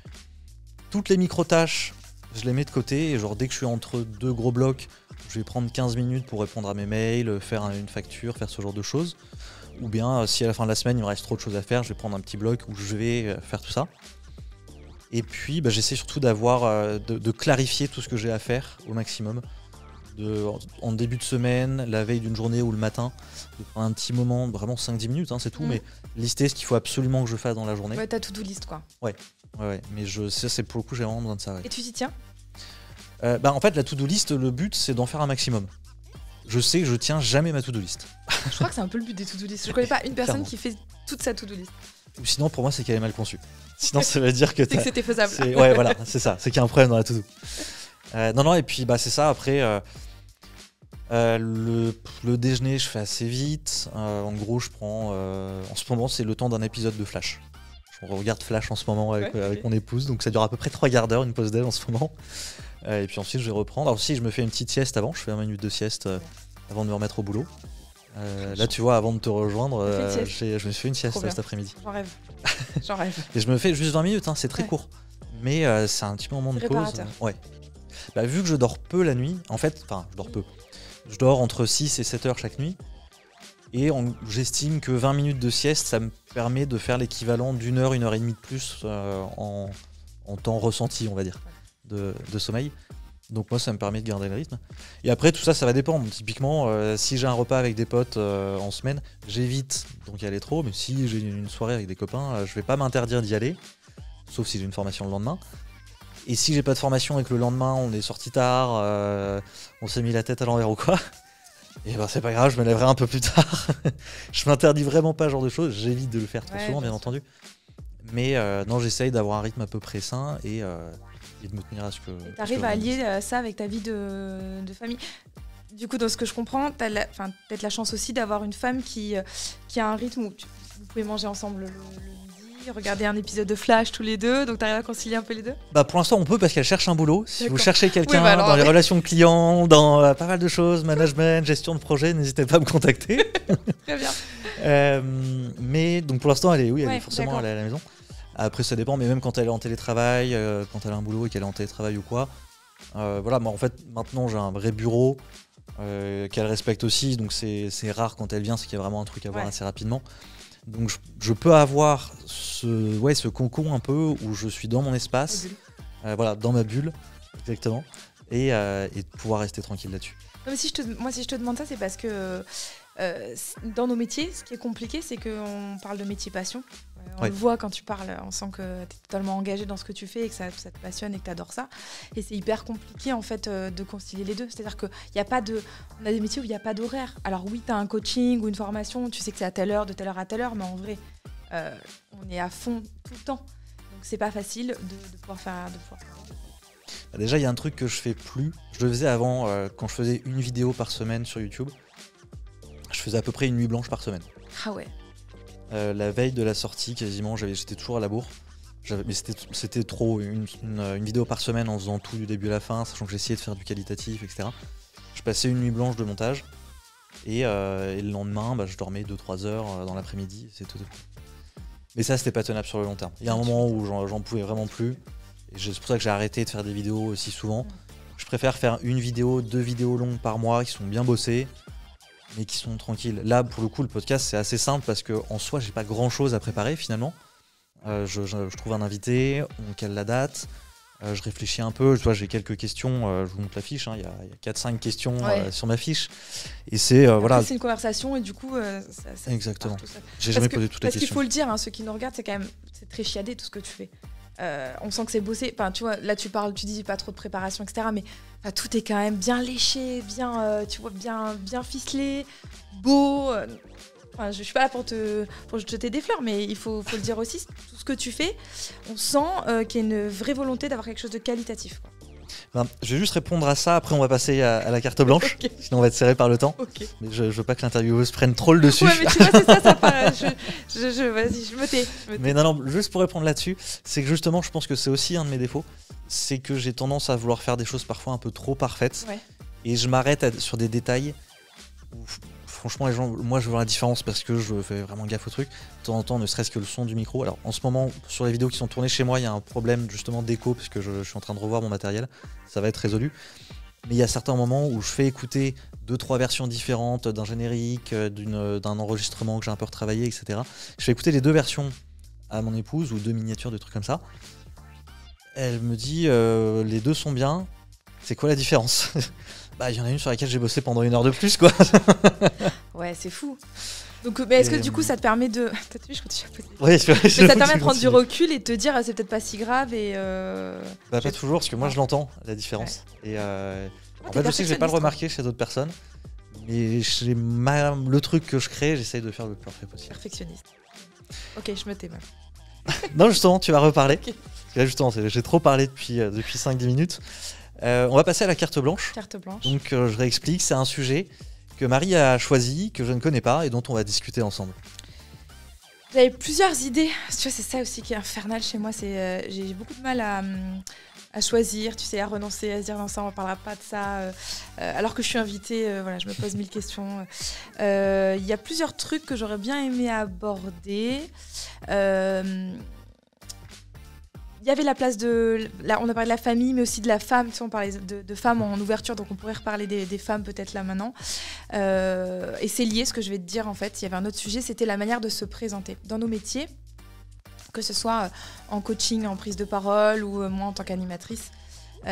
Toutes les micro-tâches, je les mets de côté et genre dès que je suis entre deux gros blocs, je vais prendre 15 minutes pour répondre à mes mails, faire une facture, faire ce genre de choses. Ou bien si à la fin de la semaine il me reste trop de choses à faire, je vais prendre un petit bloc où je vais faire tout ça. Et puis j'essaie surtout de clarifier tout ce que j'ai à faire au maximum. En début de semaine, la veille d'une journée ou le matin, de prendre un petit moment, vraiment 5-10 minutes, c'est tout, mais lister ce qu'il faut absolument que je fasse dans la journée. Ouais, ta to-do list quoi. Ouais, mais c'est pour le coup, j'ai vraiment besoin de ça. Ouais. Et tu t'y tiens ? En fait, la to-do list, le but, c'est d'en faire un maximum. Je sais que je tiens jamais ma to-do list. Je crois que c'est un peu le but des to-do list. Je connais pas une personne qui fait toute sa to-do list. Ou sinon, pour moi, c'est qu'elle est mal conçue. Sinon, ça veut dire que c'est que c'était faisable. Ouais, voilà, c'est ça. C'est qu'il y a un problème dans la to-do. Non, et puis c'est ça. Après, le déjeuner, je fais assez vite. En gros, je prends. En ce moment, c'est le temps d'un épisode de Flash. Je regarde Flash en ce moment avec mon épouse, donc ça dure à peu près 3 quarts d'heure, une pause déj en ce moment. Et puis ensuite, je vais reprendre. Alors, si je me fais une petite sieste avant, je fais 20 minutes de sieste avant de me remettre au boulot. Là, tu vois, avant de te rejoindre, je me suis fait une sieste cet après-midi. J'en rêve. Et je me fais juste 20 minutes, c'est très court. Mais c'est un petit moment de pause. Ouais. Vu que je dors peu la nuit, en fait, je dors peu. Je dors entre 6 et 7 heures chaque nuit. Et j'estime que 20 minutes de sieste, ça me permet de faire l'équivalent d'une heure, 1h30 de plus en temps ressenti, on va dire, de sommeil. Donc moi, ça me permet de garder le rythme. Et après, tout ça, ça va dépendre. Typiquement, si j'ai un repas avec des potes en semaine, j'évite donc y aller trop. Mais si j'ai une soirée avec des copains, je vais pas m'interdire d'y aller, sauf si j'ai une formation le lendemain. Et si j'ai pas de formation et que le lendemain, on est sorti tard, on s'est mis la tête à l'envers ou quoi, et c'est pas grave, je me lèverai un peu plus tard. Je m'interdis vraiment pas ce genre de choses. J'évite de le faire trop souvent, bien entendu. Mais non, j'essaye d'avoir un rythme à peu près sain et de me tenir à ce que... T'arrives à allier ça avec ta vie de famille. Du coup, dans ce que je comprends, t'as peut-être la chance aussi d'avoir une femme qui a un rythme où vous pouvez manger ensemble le midi, regarder un épisode de Flash tous les deux, donc t'arrives à concilier un peu les deux ? Pour l'instant, on peut parce qu'elle cherche un boulot. Si vous cherchez quelqu'un dans les relations clients, dans pas mal de choses, management, gestion de projet, n'hésitez pas à me contacter. Très bien. Mais donc pour l'instant, elle est forcément à la maison. Après, ça dépend, mais même quand elle est en télétravail, quand elle a un boulot et qu'elle est en télétravail ou quoi, moi en fait, maintenant j'ai un vrai bureau qu'elle respecte aussi, donc c'est rare quand elle vient, c'est qu'il y a vraiment un truc à voir assez rapidement. Donc je peux avoir ce cocon un peu où je suis dans mon espace, dans ma bulle, exactement, et de pouvoir rester tranquille là-dessus. Non, mais si je te demande ça, c'est parce que dans nos métiers, ce qui est compliqué, c'est qu'on parle de métier passion. On le voit quand tu parles, on sent que tu es totalement engagé dans ce que tu fais et que ça te passionne et que tu adores ça. Et c'est hyper compliqué en fait de concilier les deux. C'est-à-dire qu'on a des métiers où il n'y a pas d'horaire. Alors oui, tu as un coaching ou une formation, tu sais que c'est à telle heure, de telle heure à telle heure, mais en vrai, on est à fond tout le temps. Donc c'est pas facile de pouvoir faire les deux. Déjà, il y a un truc que je fais plus. Je le faisais avant, quand je faisais une vidéo par semaine sur YouTube. Je faisais à peu près une nuit blanche par semaine. Ah ouais. La veille de la sortie, quasiment, j'étais toujours à la bourre. Mais c'était trop, une vidéo par semaine en faisant tout du début à la fin, sachant que j'essayais de faire du qualitatif, etc. Je passais une nuit blanche de montage et le lendemain, je dormais 2-3 heures dans l'après-midi. C'est tout. Mais ça, c'était pas tenable sur le long terme. Il y a un moment où j'en pouvais vraiment plus. Et c'est pour ça que j'ai arrêté de faire des vidéos aussi souvent. Je préfère faire 2 vidéos longues par mois qui sont bien bossées, mais qui sont tranquilles. Là, pour le coup, le podcast, c'est assez simple parce qu'en soi, j'ai pas grand-chose à préparer finalement. Je trouve un invité, on cale la date, je réfléchis un peu, j'ai quelques questions, je vous montre la fiche, il y a 4-5 questions sur ma fiche. Et c'est c'est une conversation et du coup, ça exactement. J'ai jamais posé toutes les questions. Parce qu'il faut le dire, ceux qui nous regardent, c'est très chiadé tout ce que tu fais. On sent que c'est bossé. Enfin, tu vois, là tu dis pas trop de préparation, etc. Mais tout est quand même bien léché, bien ficelé, beau. Je suis pas là pour te jeter des fleurs, mais il faut le dire aussi. Tout ce que tu fais, on sent qu'il y a une vraie volonté d'avoir quelque chose de qualitatif, quoi. Je vais juste répondre à ça, après on va passer à la carte blanche, sinon on va être serré par le temps. Mais je veux pas que l'intervieweuse prenne trop le dessus. Ouais, mais tu vois, c'est ça paraît. Vas-y, je me tais. Mais non, juste pour répondre là-dessus, c'est que justement, je pense que c'est aussi un de mes défauts, c'est que j'ai tendance à vouloir faire des choses parfois un peu trop parfaites, et je m'arrête sur des détails où franchement, les gens, moi je vois la différence parce que je fais vraiment gaffe au truc. De temps en temps, ne serait-ce que le son du micro. Alors en ce moment, sur les vidéos qui sont tournées chez moi, il y a un problème justement d'écho parce que je suis en train de revoir mon matériel. Ça va être résolu. Mais il y a certains moments où je fais écouter 2-3 versions différentes d'un générique, d'un enregistrement que j'ai un peu retravaillé, etc. Je fais écouter les 2 versions à mon épouse ou 2 miniatures, des trucs comme ça. Elle me dit les 2 sont bien. C'est quoi la différence? Bah, il y en a une sur laquelle j'ai bossé pendant 1 heure de plus, quoi. Ouais, c'est fou. Donc, mais est-ce que du coup, ça te permet de. T'as vu, je continue à poser. Oui, Mais ça te permet de prendre du recul et de te dire, c'est peut-être pas si grave et. Bah, pas toujours, parce que moi je l'entends, la différence. Ouais. Et en fait, je sais que je vais pas le remarquer chez d'autres personnes, mais le truc que je crée, j'essaye de faire le plus parfait possible. Perfectionniste. Ok, je me tais même. Non, justement, tu vas reparler. Okay. Parce que là, justement, j'ai trop parlé depuis 5-10 minutes. On va passer à la carte blanche. Carte blanche. Donc, je réexplique, c'est un sujet que Marie a choisi, que je ne connais pas et dont on va discuter ensemble. J'avais plusieurs idées. Tu vois, c'est ça aussi qui est infernal chez moi. J'ai beaucoup de mal à choisir, tu sais, à renoncer, à se dire non, ça, on ne parlera pas de ça. Alors que je suis invitée, voilà, je me pose 1000 questions. Il y a plusieurs trucs que j'aurais bien aimé aborder. Il y avait la place on a parlé de la famille, mais aussi de la femme. Tu sais, on parlait de femmes en ouverture, donc on pourrait reparler des femmes peut-être là maintenant. Et c'est lié, ce que je vais te dire en fait. Il y avait un autre sujet, c'était la manière de se présenter. Dans nos métiers, que ce soit en coaching, en prise de parole ou moi en tant qu'animatrice, il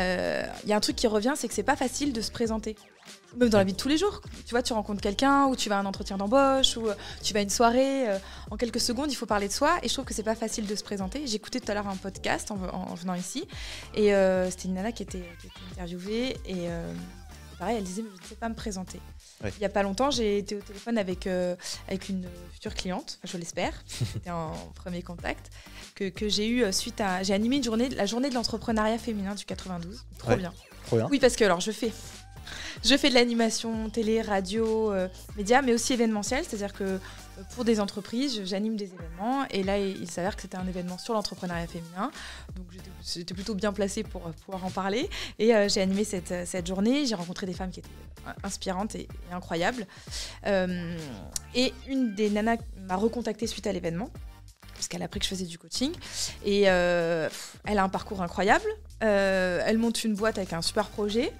y a un truc qui revient, c'est que c'est pas facile de se présenter. Même dans la vie de tous les jours. Tu vois, tu rencontres quelqu'un ou tu vas à un entretien d'embauche ou tu vas à une soirée. En quelques secondes, il faut parler de soi et je trouve que c'est pas facile de se présenter. J'ai écouté tout à l'heure un podcast en venant ici et c'était une nana qui était interviewée et pareil, elle disait mais je ne sais pas me présenter. Ouais. Il y a pas longtemps, j'ai été au téléphone avec une future cliente, enfin, je l'espère, c'était un premier contact que j'ai eu suite à... J'ai animé la journée de l'entrepreneuriat féminin du 92. Trop bien. Trop bien. Oui, parce que alors je fais de l'animation télé, radio, médias, mais aussi événementiel, c'est-à-dire que pour des entreprises, j'anime des événements et là, il s'avère que c'était un événement sur l'entrepreneuriat féminin, donc j'étais plutôt bien placée pour pouvoir en parler et j'ai animé cette journée, j'ai rencontré des femmes qui étaient inspirantes et incroyables et une des nanas m'a recontactée suite à l'événement parce qu'elle a appris que je faisais du coaching et elle a un parcours incroyable, elle monte une boîte avec un super projet.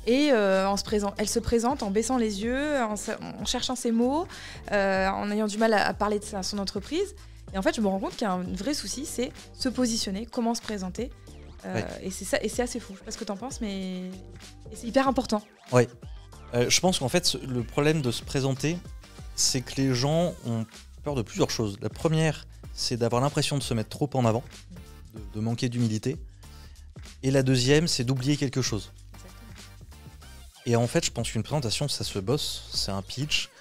Et elle se présente en baissant les yeux, en cherchant ses mots, en ayant du mal à parler de son entreprise. Et en fait, je me rends compte qu'il y a un vrai souci, c'est se positionner, comment se présenter. Ouais. Et c'est ça, et c'est assez fou. Je sais pas ce que tu en penses, mais c'est hyper important. Oui. Je pense qu'en fait, le problème de se présenter, c'est que les gens ont peur de plusieurs choses. La première, c'est d'avoir l'impression de se mettre trop en avant, de manquer d'humilité. Et la deuxième, c'est d'oublier quelque chose. Et en fait, je pense qu'une présentation, ça se bosse, c'est un pitch.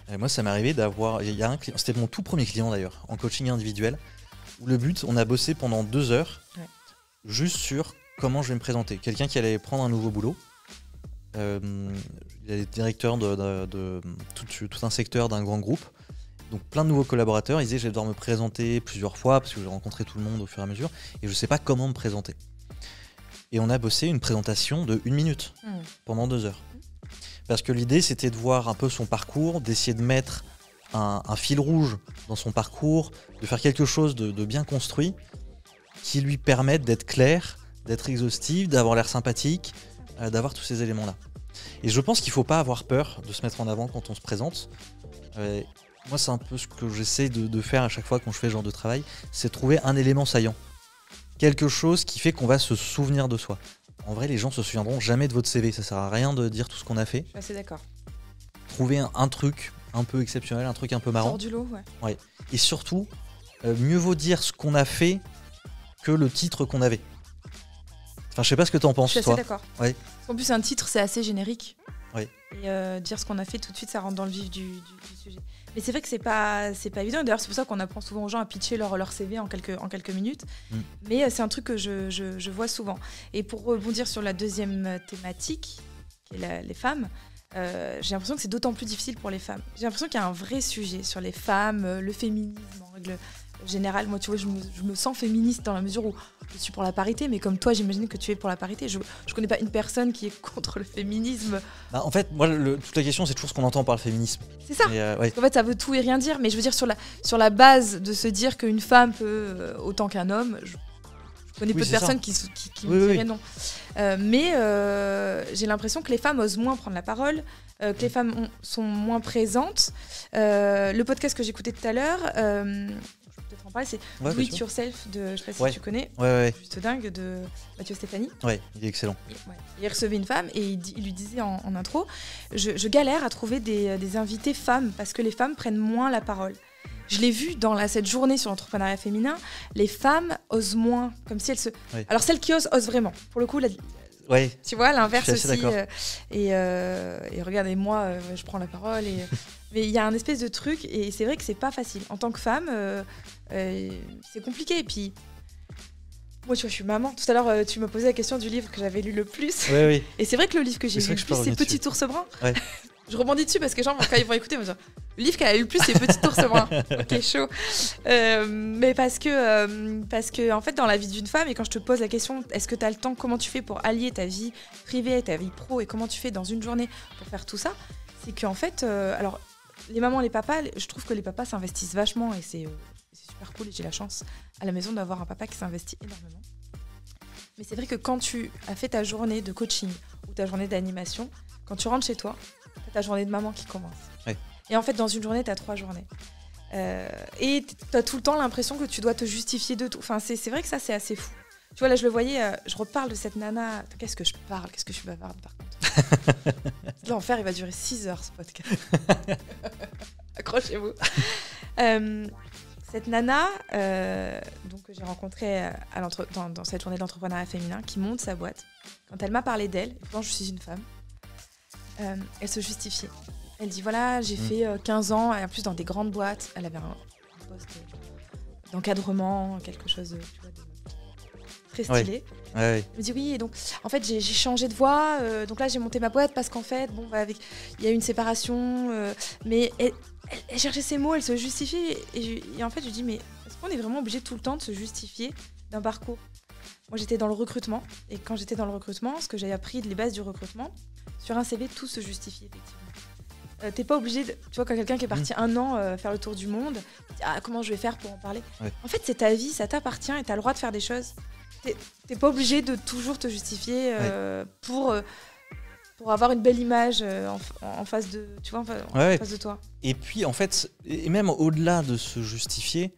Et moi, ça m'est arrivé d'avoir... Il y a un client, c'était mon tout premier client d'ailleurs, en coaching individuel, où le but, on a bossé pendant 2 heures, juste sur comment je vais me présenter. Quelqu'un qui allait prendre un nouveau boulot. Il est directeur de tout un secteur d'un grand groupe. Donc plein de nouveaux collaborateurs. Il disait, je vais devoir me présenter plusieurs fois, parce que j'ai rencontré tout le monde au fur et à mesure, et je ne sais pas comment me présenter. Et on a bossé une présentation de 1 minute pendant 2 heures. Parce que l'idée, c'était de voir un peu son parcours, d'essayer de mettre un fil rouge dans son parcours, de faire quelque chose de bien construit qui lui permette d'être clair, d'être exhaustif, d'avoir l'air sympathique, d'avoir tous ces éléments-là. Et je pense qu'il ne faut pas avoir peur de se mettre en avant quand on se présente. Moi, c'est un peu ce que j'essaie de faire à chaque fois quand je fais ce genre de travail, c'est trouver un élément saillant. Quelque chose qui fait qu'on va se souvenir de soi. En vrai, les gens se souviendront jamais de votre CV. Ça sert à rien de dire tout ce qu'on a fait. Je suis assez d'accord. Trouver un truc un peu exceptionnel, un truc un peu marrant. Hors du lot, ouais. Et surtout, mieux vaut dire ce qu'on a fait que le titre qu'on avait. Enfin, je sais pas ce que t'en penses, toi. Je suis assez d'accord. Ouais. En plus, un titre, c'est assez générique. Ouais. Et dire ce qu'on a fait tout de suite, ça rentre dans le vif du sujet. Mais c'est vrai que c'est pas évident. D'ailleurs, c'est pour ça qu'on apprend souvent aux gens à pitcher leur CV en quelques minutes. Mais c'est un truc que je vois souvent. Et pour rebondir sur la deuxième thématique, qui est les femmes, j'ai l'impression que c'est d'autant plus difficile pour les femmes. J'ai l'impression qu'il y a un vrai sujet sur les femmes, le féminisme générale. Moi, tu vois, je me sens féministe dans la mesure où je suis pour la parité, mais comme toi, j'imagine que tu es pour la parité. Je connais pas une personne qui est contre le féminisme. Bah, en fait, moi, toute la question, c'est toujours ce qu'on entend par le féminisme. C'est ça. Ouais. Parce qu'en fait, ça veut tout et rien dire. Mais je veux dire, sur la base de se dire qu'une femme peut autant qu'un homme, je connais peu de personnes qui me diraient non. Mais j'ai l'impression que les femmes osent moins prendre la parole, que les femmes sont moins présentes. Le podcast que j'écoutais tout à l'heure, je peux peut-être en parler, c'est Do It Yourself, je sais pas si tu connais, Juste dingue, de Mathieu Stéphanie. Ouais, il est excellent. Il recevait une femme et il lui disait en intro, je galère à trouver des invités femmes parce que les femmes prennent moins la parole. Je l'ai vu dans cette journée sur l'entrepreneuriat féminin, les femmes osent moins, comme si elles se... Oui. Alors celles qui osent vraiment. Pour le coup, tu vois, l'inverse aussi. Et regardez-moi, je prends la parole. Mais il y a un espèce de truc, et c'est vrai que c'est pas facile. En tant que femme, c'est compliqué. Et puis, moi, tu vois, je suis maman. Tout à l'heure, tu m'as posé la question du livre que j'avais lu le plus. Oui. Et c'est vrai que le livre que j'ai lu le plus, c'est Petit Ours Brun. Ouais. Je rebondis dessus parce que genre, quand ils vont écouter, ils vont dire le livre qu'elle a lu le plus, c'est Petit Ours Brun. Ok, chaud. Mais parce que en fait, dans la vie d'une femme, et quand je te pose la question, est-ce que tu as le temps, comment tu fais pour allier ta vie privée et ta vie pro, et comment tu fais dans une journée pour faire tout ça, c'est qu'en fait, alors, les mamans, les papas, je trouve que les papas s'investissent vachement, et c'est super cool, et j'ai la chance à la maison d'avoir un papa qui s'investit énormément. Mais c'est vrai que quand tu as fait ta journée de coaching ou ta journée d'animation, quand tu rentres chez toi, t'as ta journée de maman qui commence. Ouais. Et en fait, dans une journée, t'as 3 journées. Et t'as tout le temps l'impression que tu dois te justifier de tout. Enfin, c'est vrai que ça, c'est assez fou. Tu vois, là, je le voyais, je reparle de cette nana. Qu'est-ce que je parle ? Qu'est-ce que je suis bavarde, par contre. L'enfer, il va durer 6 heures, ce podcast. Accrochez-vous. Cette nana, donc, que j'ai rencontrée dans cette journée d'entrepreneuriat féminin, qui monte sa boîte, quand elle m'a parlé d'elle, et pourtant je suis une femme, elle se justifiait. Elle dit voilà, j'ai fait 15 ans, et en plus dans des grandes boîtes. Elle avait un poste d'encadrement, quelque chose tu vois, de très stylé. Ouais. Elle me dit oui, et donc en fait j'ai changé de voie, donc là j'ai monté ma boîte parce qu'en fait, il y a eu une séparation, mais elle cherchait ses mots, elle se justifiait, et en fait je dis mais est-ce qu'on est vraiment obligé tout le temps de se justifier d'un parcours ? Moi j'étais dans le recrutement, et quand j'étais dans le recrutement, ce que j'ai appris de les bases du recrutement, sur un CV, tout se justifie effectivement. T'es pas obligé tu vois, quand quelqu'un qui est parti 1 an faire le tour du monde, comment je vais faire pour en parler ? En fait, c'est ta vie, ça t'appartient et t'as le droit de faire des choses. T'es pas obligé de toujours te justifier pour avoir une belle image en face de, tu vois, face de toi. Et puis, en fait, et même au-delà de se justifier,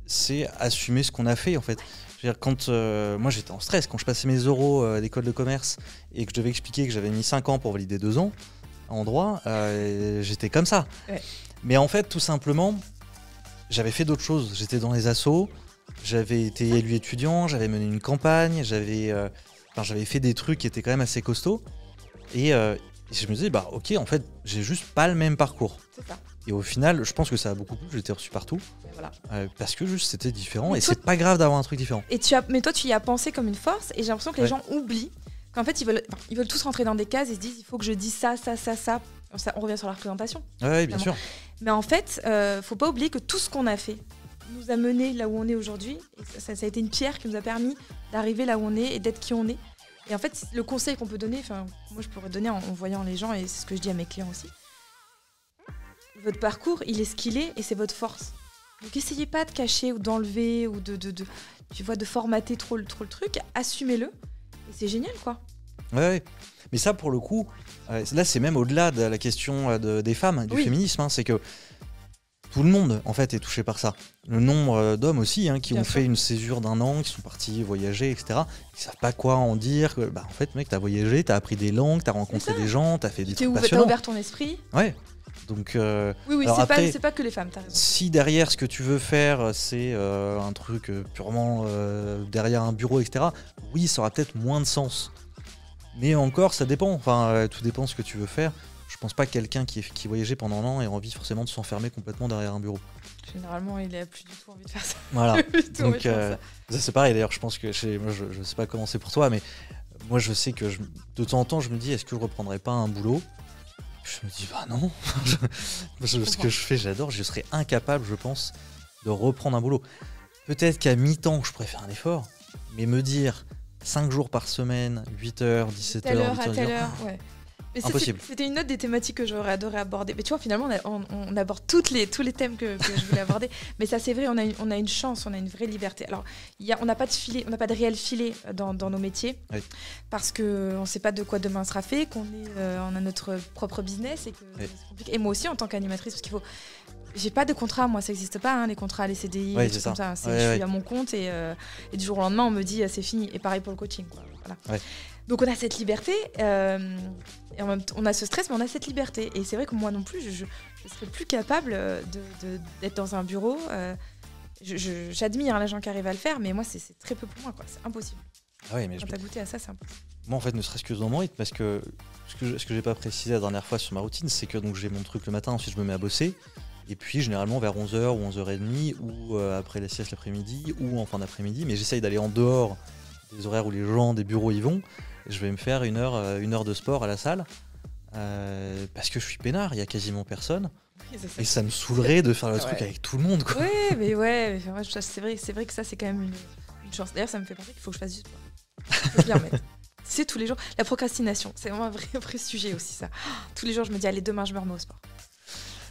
c'est assumer ce qu'on a fait, en fait. Je veux dire, quand moi j'étais en stress, quand je passais mes oraux à l'école de commerce et que je devais expliquer que j'avais mis 5 ans pour valider 2 ans en droit, j'étais comme ça. Ouais. Mais en fait, tout simplement, j'avais fait d'autres choses. J'étais dans les assos, j'avais été élu étudiant, j'avais mené une campagne, j'avais fait des trucs qui étaient quand même assez costauds. Et je me disais, bah ok, en fait, j'ai juste pas le même parcours. C'est ça. Et au final, je pense que ça a beaucoup plu, j'ai été reçu partout. Voilà. Parce que juste c'était différent, et c'est pas grave d'avoir un truc différent. Mais toi, tu y as pensé comme une force, et j'ai l'impression que les gens oublient qu'en fait, ils veulent tous rentrer dans des cases et se disent, il faut que je dise ça. On revient sur la représentation. Oui, bien sûr. Mais en fait, faut pas oublier que tout ce qu'on a fait nous a mené là où on est aujourd'hui. Et ça a été une pierre qui nous a permis d'arriver là où on est et d'être qui on est. Et en fait, le conseil qu'on peut donner, moi je pourrais donner en voyant les gens, et c'est ce que je dis à mes clients aussi, votre parcours, il est ce qu'il est, et c'est votre force. Donc essayez pas de cacher ou d'enlever ou de formater trop le truc, assumez-le, et c'est génial, quoi. Ouais. Mais ça, pour le coup, là c'est même au-delà de la question des femmes, du féminisme, hein, c'est que tout le monde en fait est touché par ça. Le nombre d'hommes aussi qui ont fait une césure d'1 an, qui sont partis voyager, etc. Ils savent pas quoi en dire. En fait, mec, t'as voyagé, t'as appris des langues, t'as rencontré des gens, t'as fait des trucs passionnants. T'as ouvert ton esprit. Ouais. Donc, oui, c'est pas que les femmes, t'as raison. Si derrière ce que tu veux faire, c'est un truc purement derrière un bureau, etc., oui, ça aura peut-être moins de sens. Mais encore, ça dépend. Enfin, tout dépend de ce que tu veux faire. Je pense pas que quelqu'un qui voyageait pendant 1 an ait envie forcément de s'enfermer complètement derrière un bureau. Généralement, il a plus du tout envie de faire ça. Voilà. Donc, ça c'est pareil. D'ailleurs, je pense que moi, je sais pas comment c'est pour toi, mais moi, je sais que de temps en temps, je me dis, est-ce que je reprendrais pas un boulot ? Je me dis, bah non. Ce que je fais, j'adore. Je serais incapable, je pense, de reprendre un boulot. Peut-être qu'à mi-temps, je pourrais faire un effort, mais me dire 5 jours par semaine, 8h, 17h, Telle heure 8h, à telle heure, ouais. Mais ça, impossible. C'était une autre des thématiques que j'aurais adoré aborder. Mais tu vois, finalement, on aborde tous les thèmes que je voulais aborder. Mais ça, c'est vrai, on a une chance, on a une vraie liberté. Alors, on n'a pas de filet, on n'a pas de réel filet dans nos métiers, Oui. parce qu'on ne sait pas de quoi demain sera fait, on a notre propre business et que Oui. c'est compliqué. Et moi aussi, en tant qu'animatrice, parce qu'il faut. J'ai pas de contrat, moi, ça n'existe pas, les contrats, les CDI, Ouais, les c'est trucs ça. comme ça. Ouais, je ouais. suis à mon compte et du jour au lendemain, on me dit c'est fini. Et pareil pour le coaching, quoi. Voilà. Ouais. Donc on a cette liberté, et en même temps, on a ce stress, mais on a cette liberté. Et c'est vrai que moi non plus, je serais plus capable d'être dans un bureau. J'admire les gens qui arrivent à le faire, mais moi, c'est très peu pour moi, quoi. C'est impossible. Ah ouais, mais Quand t'as goûté à ça, c'est impossible. moi, en fait, ne serait-ce que dans mon rythme, parce que ce que j'ai pas précisé la dernière fois sur ma routine, c'est que donc j'ai mon truc le matin, ensuite je me mets à bosser, et puis généralement vers 11h ou 11h30, ou après la sieste l'après-midi, ou en fin d'après-midi, mais j'essaye d'aller en dehors des horaires où les gens des bureaux y vont. Je vais me faire une heure de sport à la salle, parce que je suis peinard, il y a quasiment personne, et ça me saoulerait de faire le truc avec tout le monde, quoi. Ouais, mais ouais, c'est vrai que ça, c'est quand même une chance. D'ailleurs, ça me fait penser qu'il faut que je fasse du sport. Faut que je m'y remette. C'est tous les jours. La procrastination, c'est vraiment un vrai sujet aussi, ça. Tous les jours, je me dis, allez, demain, je me remets au sport.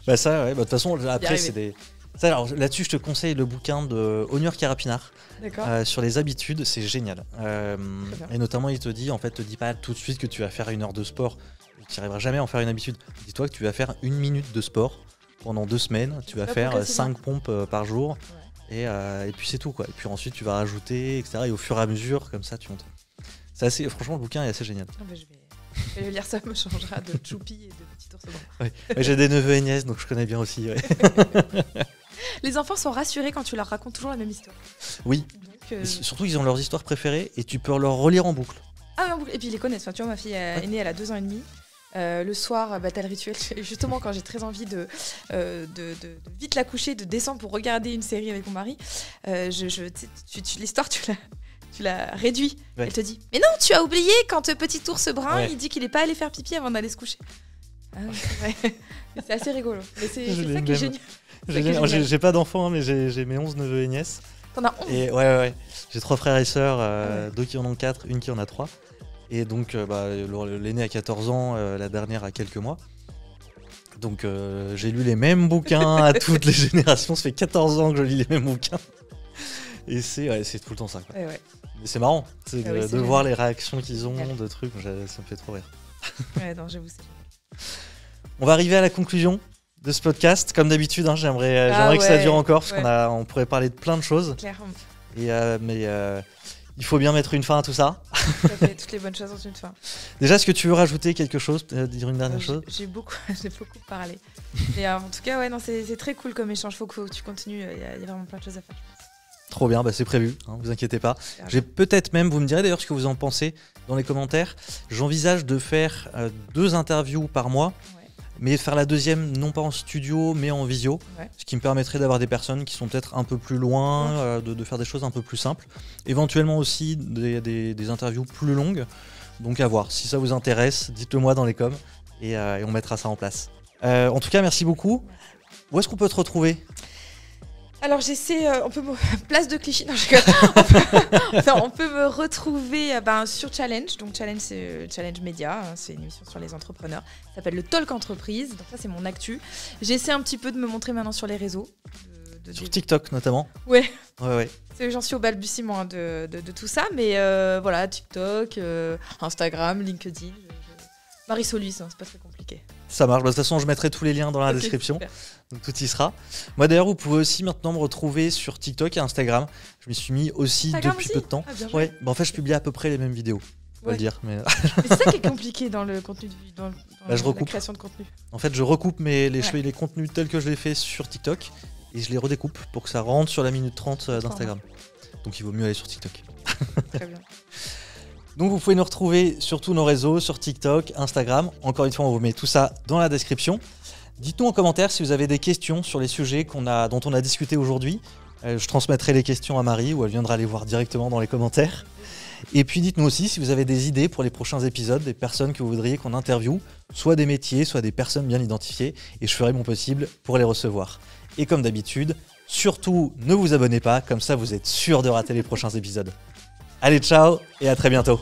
Bah ça, ouais, bah de toute façon, après, arriver. c'est des... Ça, alors, là-dessus, je te conseille le bouquin de Onur Karapinar, D'accord. sur les habitudes, c'est génial. bien. Et notamment, il te dit, en fait, te dis pas tout de suite que tu vas faire 1 heure de sport, tu n'arriveras jamais à en faire une habitude. Dis-toi que tu vas faire 1 minute de sport pendant 2 semaines, tu vas pas faire progressivement. 5 pompes par jour, et puis c'est tout, quoi. Et puis ensuite, tu vas rajouter, etc. Et au fur et à mesure, comme ça, tu montes. Franchement, le bouquin est assez génial. Ah bah, je vais lire ça, me changera de choupi et de petit ours blanc. Ouais. Ouais, j'ai des neveux et nièces, donc je connais bien aussi. Ouais. Les enfants sont rassurés quand tu leur racontes toujours la même histoire. Oui, Donc, et surtout, ils ont leurs histoires préférées, et tu peux leur relire en boucle. et puis ils les connaissent. Enfin, tu vois, ma fille est née, elle a 2 ans et demi. Le soir, t'as le rituel. Justement, quand j'ai très envie de vite la coucher, de descendre pour regarder une série avec mon mari, l'histoire, tu la réduis. Ouais. Elle te dit, mais non, tu as oublié quand petit ours brun, Ouais. il dit qu'il n'est pas allé faire pipi avant d'aller se coucher. Ah, c'est vrai. C'est assez rigolo. Mais c'est Je l'ai ça qui est même. génial. C'est ça qui est génial. J'ai pas d'enfants, hein, mais j'ai mes 11 neveux et nièces. T'en as 11. Et ouais. J'ai 3 frères et sœurs, Ouais. 2 qui en ont 4, une qui en a 3. Et donc, l'aîné a 14 ans, la dernière a quelques mois. Donc, j'ai lu les mêmes bouquins à toutes les générations. Ça fait 14 ans que je lis les mêmes bouquins. Et c'est tout le temps ça, quoi. Ouais. Mais c'est marrant Ah oui, de c'est voir génial. les réactions qu'ils ont, Génial. de trucs. Ça me fait trop rire. Ouais, non, j'avoue, c'est génial. On va arriver à la conclusion de ce podcast. Comme d'habitude, hein, j'aimerais que ça ouais, dure encore, parce ouais. on pourrait parler de plein de choses. Clair. Mais il faut bien mettre une fin à tout ça. Ça fait toutes les bonnes choses en une fin. Déjà, est-ce que tu veux rajouter quelque chose, dire une dernière chose? J'ai beaucoup parlé. Mais en tout cas, ouais, non, c'est très cool comme échange. Faut que tu continues. Il y a vraiment plein de choses à faire. Trop bien, c'est prévu, hein, vous inquiétez pas. Ah, J'ai peut-être même, vous me direz d'ailleurs ce que vous en pensez dans les commentaires. J'envisage de faire 2 interviews par mois, Ouais. mais faire la deuxième non pas en studio mais en visio, Ouais. ce qui me permettrait d'avoir des personnes qui sont peut-être un peu plus loin, de faire des choses un peu plus simples. Éventuellement aussi des interviews plus longues. Donc à voir, si ça vous intéresse, dites-le moi dans les coms et on mettra ça en place. En tout cas, merci beaucoup. Où est-ce qu'on peut te retrouver? Alors j'essaie, place de Clichy, non je rigole. On peut me retrouver sur Challenge, donc Challenge c'est Challenge Média, hein, c'est une émission sur les entrepreneurs, ça s'appelle le Talk Entreprise, donc ça c'est mon actu. J'essaie un petit peu de me montrer maintenant sur les réseaux. Sur TikTok notamment. Ouais. Ouais. J'en suis au balbutiement de tout ça, mais voilà, TikTok, Instagram, LinkedIn, Marie Solis, hein, c'est pas très compliqué. Ça marche, de toute façon je mettrai tous les liens dans la Ok, description. super. Donc tout y sera. Moi d'ailleurs, vous pouvez aussi maintenant me retrouver sur TikTok et Instagram. Je m'y suis mis aussi Instagram depuis aussi peu de temps. Ah, bien joué. Ouais, en fait je publie à peu près les mêmes vidéos. On va le dire, mais Mais c'est ça qui est compliqué dans le contenu, dans je la recoupe. création de contenu. en fait je recoupe les contenus tels que je les fais sur TikTok et je les redécoupe pour que ça rentre sur la minute 30 d'Instagram. Donc il vaut mieux aller sur TikTok. Très bien. Donc vous pouvez nous retrouver sur tous nos réseaux, sur TikTok, Instagram. Encore une fois, on vous met tout ça dans la description. Dites-nous en commentaire si vous avez des questions sur les sujets dont on a discuté aujourd'hui. Je transmettrai les questions à Marie ou elle viendra les voir directement dans les commentaires. Et puis dites-nous aussi si vous avez des idées pour les prochains épisodes, des personnes que vous voudriez qu'on interviewe, soit des métiers, soit des personnes bien identifiées, et je ferai mon possible pour les recevoir. Et comme d'habitude, Surtout, ne vous abonnez pas, comme ça vous êtes sûr de rater les prochains épisodes. Allez, ciao et à très bientôt.